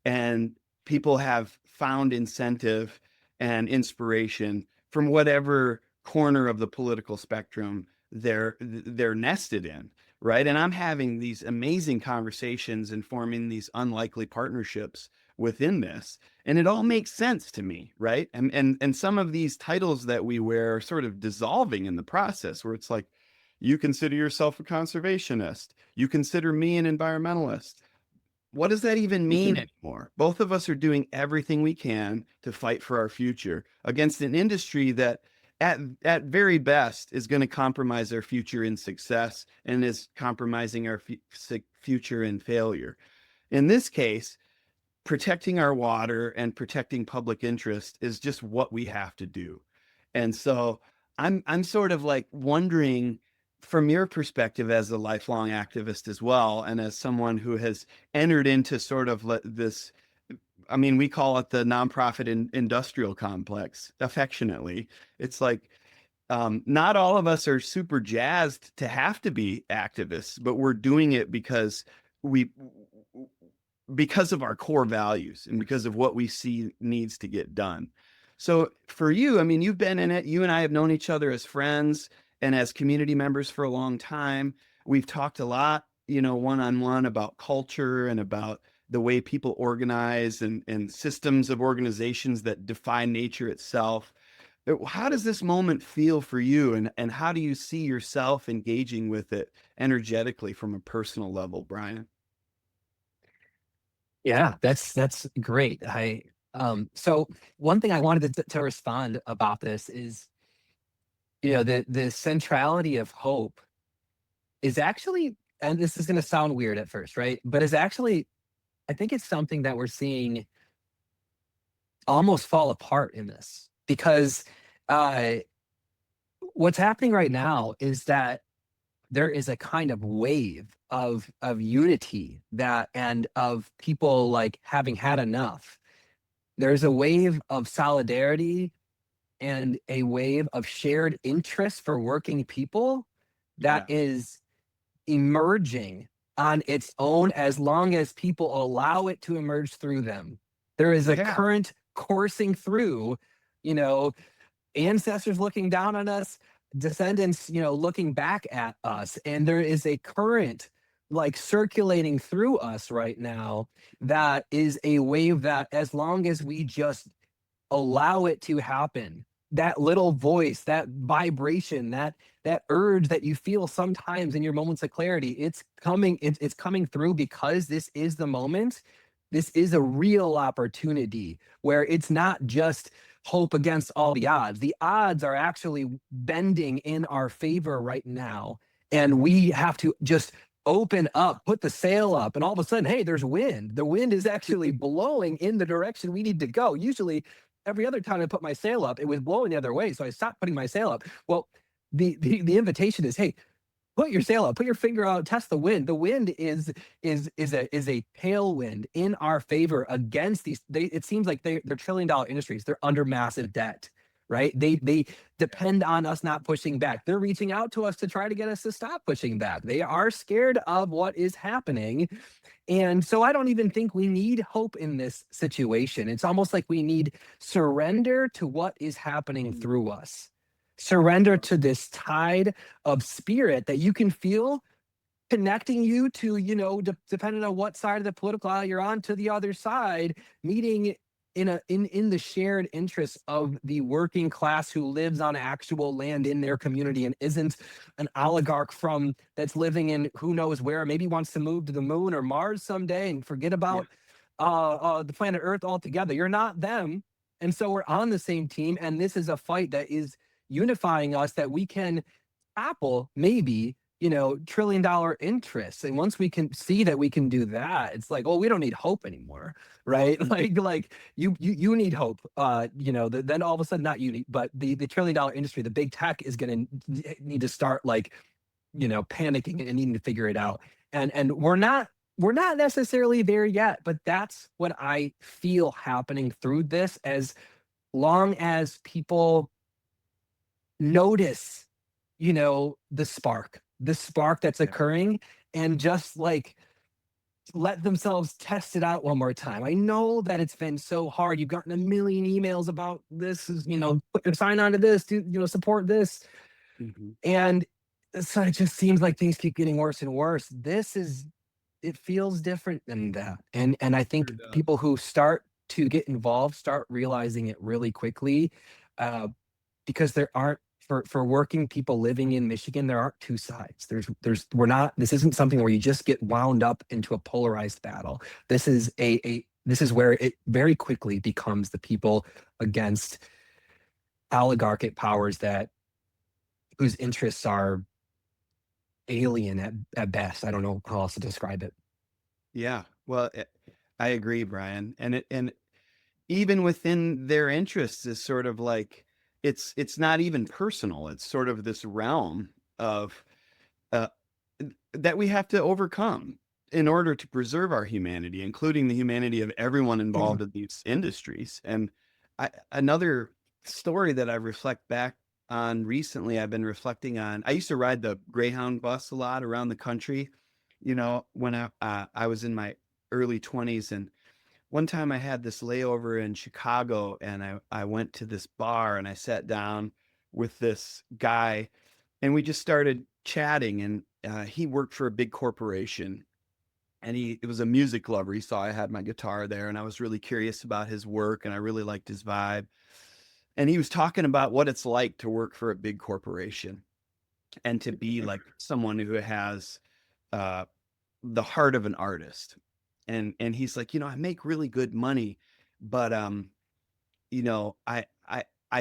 And people have found incentive and inspiration from whatever corner of the political spectrum they're nested in. Right. And I'm having these amazing conversations and forming these unlikely partnerships within this. And it all makes sense to me. Right. And some of these titles that we wear are sort of dissolving in the process where it's like, you consider yourself a conservationist. You consider me an environmentalist. What does that even mean anymore? Both of us are doing everything we can to fight for our future against an industry that at very best is going to compromise our future in success and is compromising our future in failure. In this case, protecting our water and protecting public interest is just what we have to do. And so I'm sort of like wondering, from your perspective as a lifelong activist as well, and as someone who has entered into sort of this, I mean, we call it the nonprofit industrial complex affectionately. It's like, not all of us are super jazzed to have to be activists, but we're doing it because of our core values and because of what we see needs to get done. So for you, I mean, you've been in it. You and I have known each other as friends and as community members for a long time. We've talked a lot, one-on-one about culture and about the way people organize and systems of organizations that define nature itself. How does this moment feel for you, and how do you see yourself engaging with it energetically from a personal level, Bryan? Yeah, that's great. So one thing I wanted to respond about this is, the centrality of hope is actually, and this is going to sound weird at first, right? But is actually, I think it's something that we're seeing almost fall apart in this, because uh, what's happening right now is that there is a kind of wave of unity and of people like having had enough. There's a wave of solidarity and a wave of shared interest for working people that is emerging on its own, as long as people allow it to emerge through them. There is a current coursing through, ancestors looking down on us, descendants, looking back at us. And there is a current like circulating through us right now that is a wave that, as long as we just allow it to happen, that little voice, that vibration, that urge that you feel sometimes in your moments of clarity, it's coming through, because this is the moment. This is a real opportunity where it's not just hope against all the odds. The odds are actually bending in our favor right now. And we have to just open up, put the sail up, and all of a sudden, hey, there's wind. The wind is actually blowing in the direction we need to go. Usually, every other time I put my sail up, it was blowing the other way. So I stopped putting my sail up. Well, the invitation is, hey, put your sail up, put your finger out, test the wind. The wind is a tailwind in our favor against these. It seems like they're $1 trillion industries. They're under massive debt, right? They depend on us not pushing back. They're reaching out to us to try to get us to stop pushing back. They are scared of what is happening. And so I don't even think we need hope in this situation. It's almost like we need surrender to what is happening through us. Surrender to this tide of spirit that you can feel connecting you to, depending on what side of the political aisle you're on, to the other side, meeting in the shared interests of the working class who lives on actual land in their community and isn't an oligarch from that's living in who knows where, maybe wants to move to the moon or Mars someday and forget Yeah. about the planet Earth altogether. You're not them. And so we're on the same team. And this is a fight that is unifying us, that we can Apple maybe, $1 trillion interests. And once we can see that we can do that, it's like, oh, we don't need hope anymore, right? Like you need hope. Then all of a sudden, not you need, but the $1 trillion industry, the big tech is going to need to start like, panicking and needing to figure it out. And we're not necessarily there yet, but that's what I feel happening through this. As long as people notice, the spark that's Yeah. occurring, and just like let themselves test it out one more time. I know that it's been so hard. You've gotten a million emails about this, sign on to this, support this. Mhm. And so it just seems like things keep getting worse and worse. It feels different than that. And I Sure think does. people who start to get involved start realizing it really quickly. Uh, because there aren't, for working people living in Michigan, there aren't two sides. We're not, this isn't something where you just get wound up into a polarized battle. This is where it very quickly becomes the people against oligarchic powers that whose interests are alien at best. I don't know how else to describe it. Yeah. Well, I agree, Brian. And even within their interests is sort of like it's not even personal. It's sort of this realm of uh, that we have to overcome in order to preserve our humanity, including the humanity of everyone involved in these industries. And another story that I reflect back on recently, I've been reflecting on. I used to ride the Greyhound bus a lot around the country, when I was in my early 20s. And one time I had this layover in Chicago, and I went to this bar and I sat down with this guy, and we just started chatting. And he worked for a big corporation, and it was a music lover. He saw I had my guitar there, and I was really curious about his work, and I really liked his vibe. And he was talking about what it's like to work for a big corporation and to be like someone who has uh, the heart of an artist. And he's like, I make really good money, but I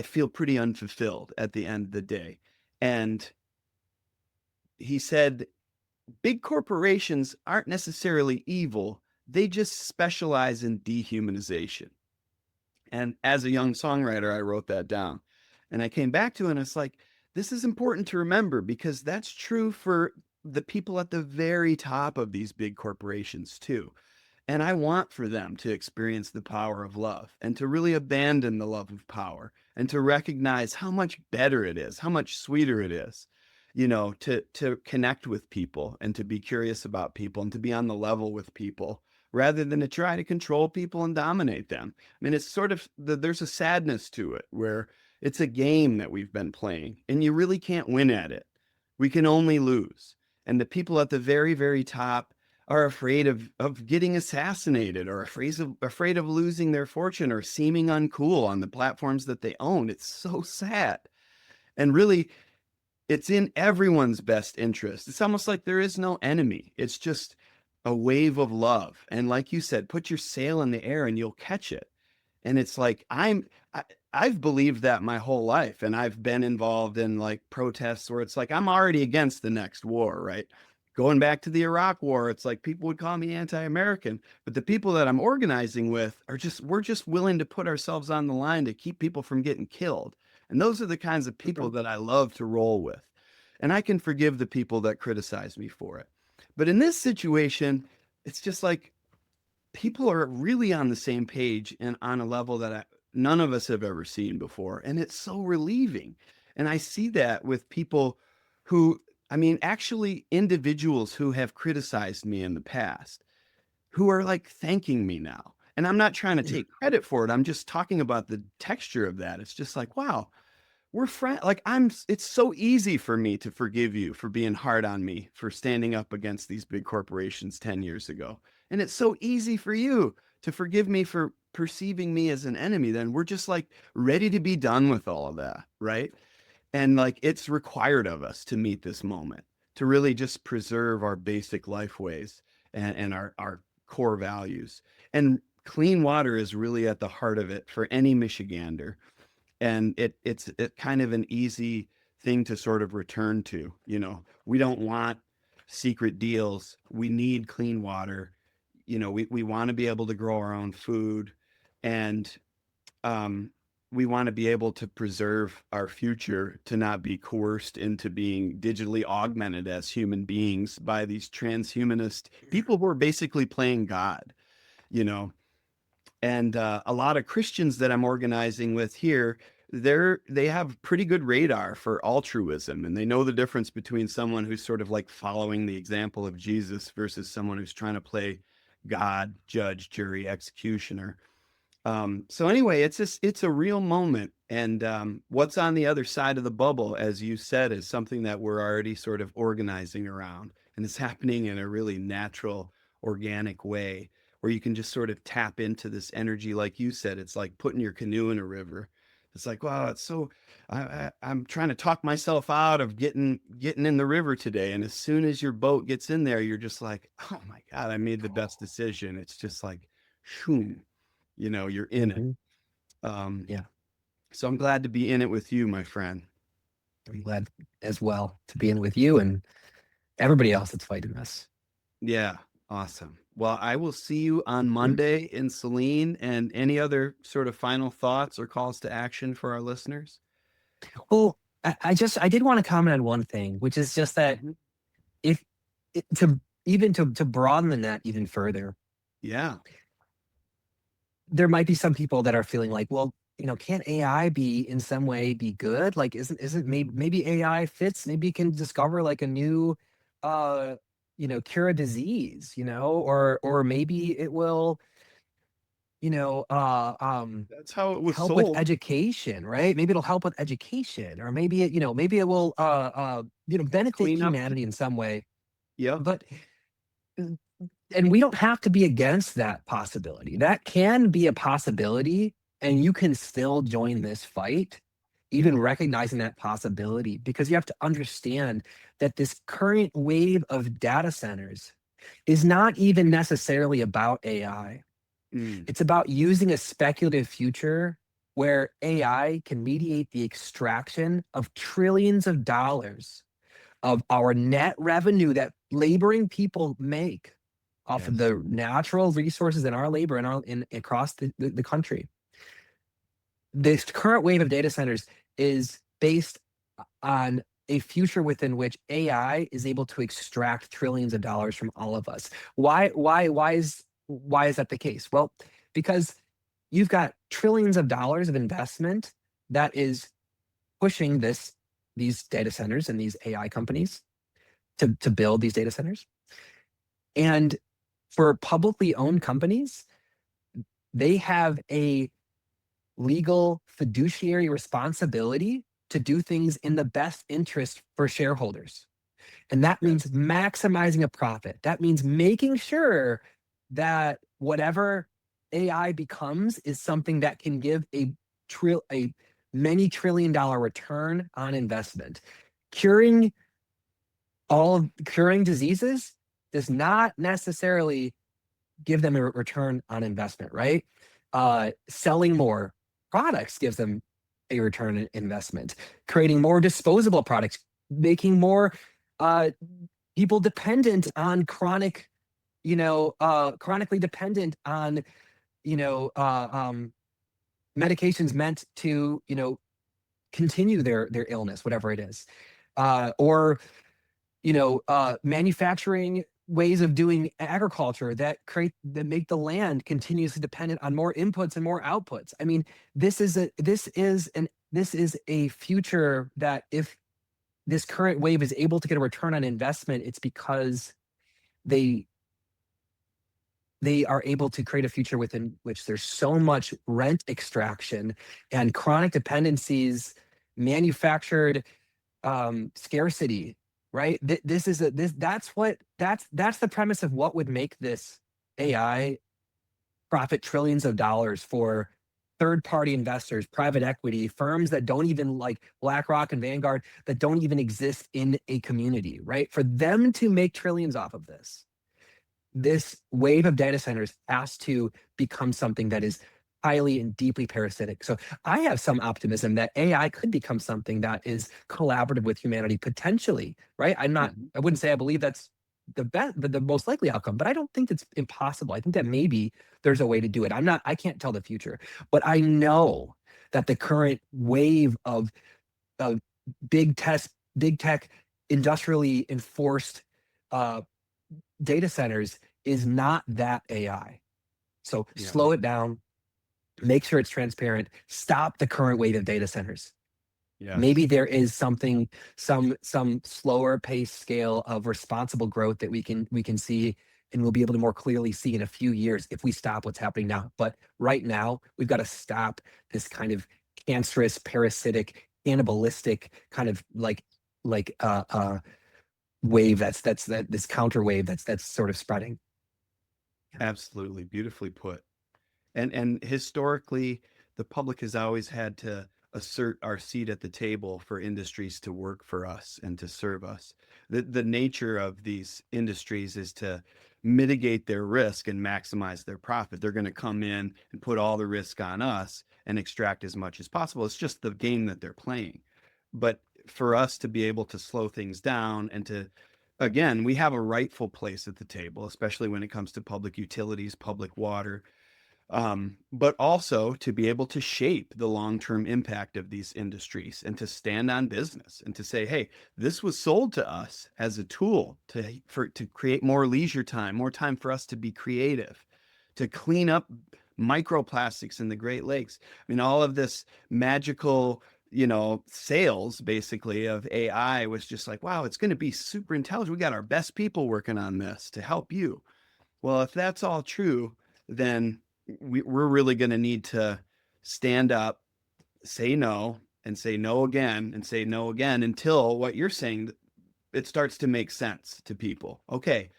feel pretty unfulfilled at the end of the day. And he said, big corporations aren't necessarily evil. They just specialize in dehumanization. And as a young songwriter, I wrote that down. And I came back to it, and it's like, this is important to remember, because that's true for the people at the very top of these big corporations too. And I want for them to experience the power of love, and to really abandon the love of power, and to recognize how much better it is, how much sweeter it is, to connect with people, and to be curious about people, and to be on the level with people, rather than to try to control people and dominate them. I mean, it's sort of there's a sadness to it, where it's a game that we've been playing, and you really can't win at it. We can only lose. And the people at the very, very top are afraid of getting assassinated, or afraid of losing their fortune, or seeming uncool on the platforms that they own. It's so sad. And really, it's in everyone's best interest. It's almost like there is no enemy. It's just a wave of love. And like you said, put your sail in the air and you'll catch it. And it's like I've believed that my whole life, and I've been involved in like protests where it's like I'm already against the next war, right? Going back to the Iraq war, it's like people would call me anti-American, but the people that I'm organizing with we're just willing to put ourselves on the line to keep people from getting killed. And those are the kinds of people Mhm. that I love to roll with. And I can forgive the people that criticize me for it. But in this situation, it's just like people are really on the same page, and on a level that none of us have ever seen before. And it's so relieving. And I see that with people who, I mean, actually individuals who have criticized me in the past, who are like thanking me now. And I'm not trying to take credit for it. I'm just talking about the texture of that. It's just like, wow, we're friends. Like it's so easy for me to forgive you for being hard on me for standing up against these big corporations 10 years ago. And it's so easy for you to forgive me for perceiving me as an enemy, then we're just like ready to be done with all of that, right? And like it's required of us to meet this moment, to really just preserve our basic life ways and our core values. And clean water is really at the heart of it for any Michigander. And it's kind of an easy thing to sort of return to. You know, we don't want secret deals. We need clean water. You know, we want to be able to grow our own food, and um, we want to be able to preserve our future, to not be coerced into being digitally augmented as human beings by these transhumanist people who are basically playing God, you know. And a lot of Christians that I'm organizing with here, they have pretty good radar for altruism, and they know the difference between someone who's sort of like following the example of Jesus versus someone who's trying to play God, judge, jury, executioner. So anyway, it's a real moment, and what's on the other side of the bubble, as you said, is something that we're already sort of organizing around, and it's happening in a really natural, organic way, where you can just sort of tap into this energy, like you said. It's like putting your canoe in a river. It's like, wow, it's so. I'm trying to talk myself out of getting in the river today, and as soon as your boat gets in there, you're just like, oh my God, I made the best decision. It's just like, shoom, you know, you're in it. Mhm. Um, Yeah, so I'm glad to be in it with you, my friend. I'm glad as well to be in with you and everybody else that's fighting this. Yeah, awesome. Well, I will see you on Monday in Saline. And any other sort of final thoughts or calls to action for our listeners? Well, I did want to comment on one thing, which is just that Mhm. if to even to broaden the net even further, Yeah. there might be some people that are feeling like, well, can't AI be in some way be good? Like, isn't maybe AI fits? Maybe it can discover like a new, uh, cure a disease, or maybe it will, you know, uh, um, That's how it was help with sold. education, right? Maybe it'll help with education, or maybe maybe it will, benefit Clean up. humanity in some way. Yep. But and we don't have to be against that possibility. That can be a possibility, and you can still join this fight, Yeah. even recognizing that possibility, because you have to understand that this current wave of data centers is not even necessarily about AI. Mm. It's about using a speculative future where AI can mediate the extraction of trillions of dollars of our net revenue that laboring people make off of Yes. the natural resources in our labor and across the country. This current wave of data centers is based on a future within which AI is able to extract trillions of dollars from all of us. Why is that the case? Well, because you've got trillions of dollars of investment that is pushing these data centers and these AI companies to build these data centers. And for publicly owned companies, they have a legal fiduciary responsibility to do things in the best interest for shareholders. And that means Yes. maximizing a profit. That means making sure that whatever AI becomes is something that can give a many trillion dollar return on investment. Curing curing diseases does not necessarily give them a return on investment, right? Selling more products gives them a return on investment. Creating more disposable products, making more uh, people dependent on chronically dependent on, you know, uh, um, medications meant to, continue their illness, whatever it is, or manufacturing ways of doing agriculture that make the land continuously dependent on more inputs and more outputs. I mean, this is a future that, if this current wave is able to get a return on investment, it's because they they are able to create a future within which there's so much rent extraction and chronic dependencies, manufactured scarcity, right? This is a this that's the premise of what would make this AI profit trillions of dollars for third-party investors, private equity, firms that don't even, like BlackRock and Vanguard, that don't even exist in a community, right? For them to make trillions off of this wave of data centers has to become something that is highly and deeply parasitic. So I have some optimism that AI could become something that is collaborative with humanity potentially, right? I wouldn't say I believe that's the best, the most likely outcome, but I don't think it's impossible. I think that maybe there's a way to do it. I can't tell the future, but I know that the current wave of big tech, industrially enforced uh, data centers is not that AI. So Yeah. slow it down, make sure it's transparent, stop the current wave of data centers. Maybe Yes. there is something, some slower pace scale of responsible growth that we can see, and we'll be able to more clearly see in a few years if we stop what's happening now. But right now, we've got to stop this kind of cancerous, parasitic, cannibalistic kind of wave that this counter wave that's sort of spreading. Absolutely. Beautifully put. And historically, the public has always had to assert our seat at the table for industries to work for us and to serve us. The nature of these industries is to mitigate their risk and maximize their profit. They're going to come in and put all the risk on us and extract as much as possible. It's just the game that they're playing. But for us to be able to slow things down and to, again, we have a rightful place at the table, especially when it comes to public utilities, public water, but also to be able to shape the long-term impact of these industries and to stand on business and to say, hey, this was sold to us as a tool to create more leisure time, more time for us to be creative, to clean up microplastics in the Great Lakes. I mean, all of this magical, sales basically of AI was just like, wow, it's going to be super intelligent. We got our best people working on this to help you. Well, if that's all true, then we're really going to need to stand up, say no, and say no again, and say no again until what you're saying, it starts to make sense to people. Okay,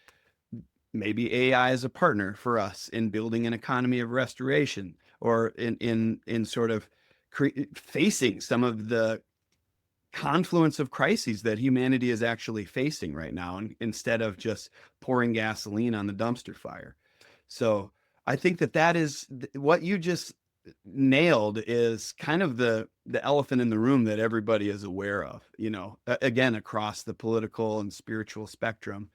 maybe AI is a partner for us in building an economy of restoration, or in sort of facing some of the confluence of crises that humanity is actually facing right now, and instead of just pouring gasoline on the dumpster fire. So I think that is what you just nailed, is kind of the elephant in the room that everybody is aware of, again, across the political and spiritual spectrum.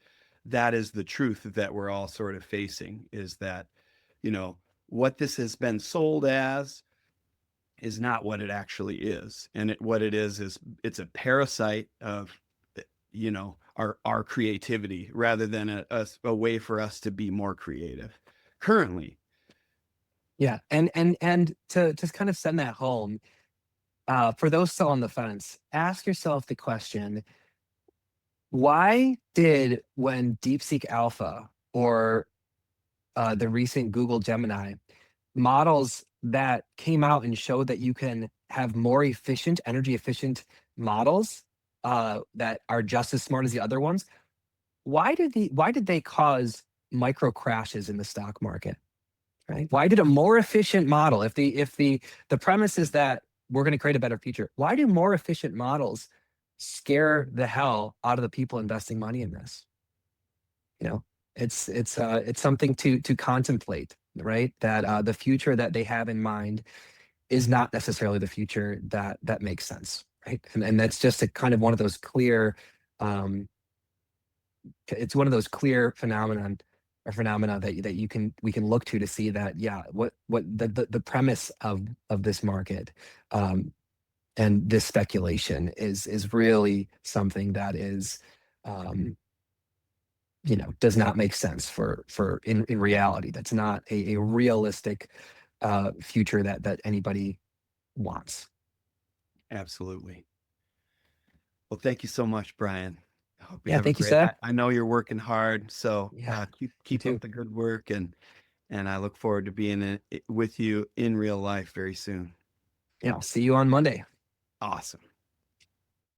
That is the truth that we're all sort of facing, is that, what this has been sold as is not what it actually is. And what it is it's a parasite of, our creativity, rather than a way for us to be more creative currently. Yeah, and to just kind of send that home, for those still on the fence, ask yourself the question: why did, when DeepSeek Alpha or the recent Google Gemini models that came out and showed that you can have more efficient, energy efficient models that are just as smart as the other ones, why did they cause micro crashes in the stock market? Right? Why did a more efficient model, if the premise is that we're going to create a better future, why do more efficient models scare the hell out of the people investing money in this? It's something to contemplate, right? That the future that they have in mind is not necessarily the future that makes sense, right? And that's just a kind of one of those clear, um, it's one of those clear phenomena that we can look to see that, yeah, what the premise of this market, and this speculation is really something that is, um, does not make sense for in reality. That's not a realistic future that anybody wants. Absolutely. Well, thank you so much, Bryan. I hope you Yeah, have a thank you, great, Seth. I know you're working hard, so Yeah, you keep too. up the good work, and I look forward to being with you in real life very soon. Yeah, I'll see you on Monday. Awesome.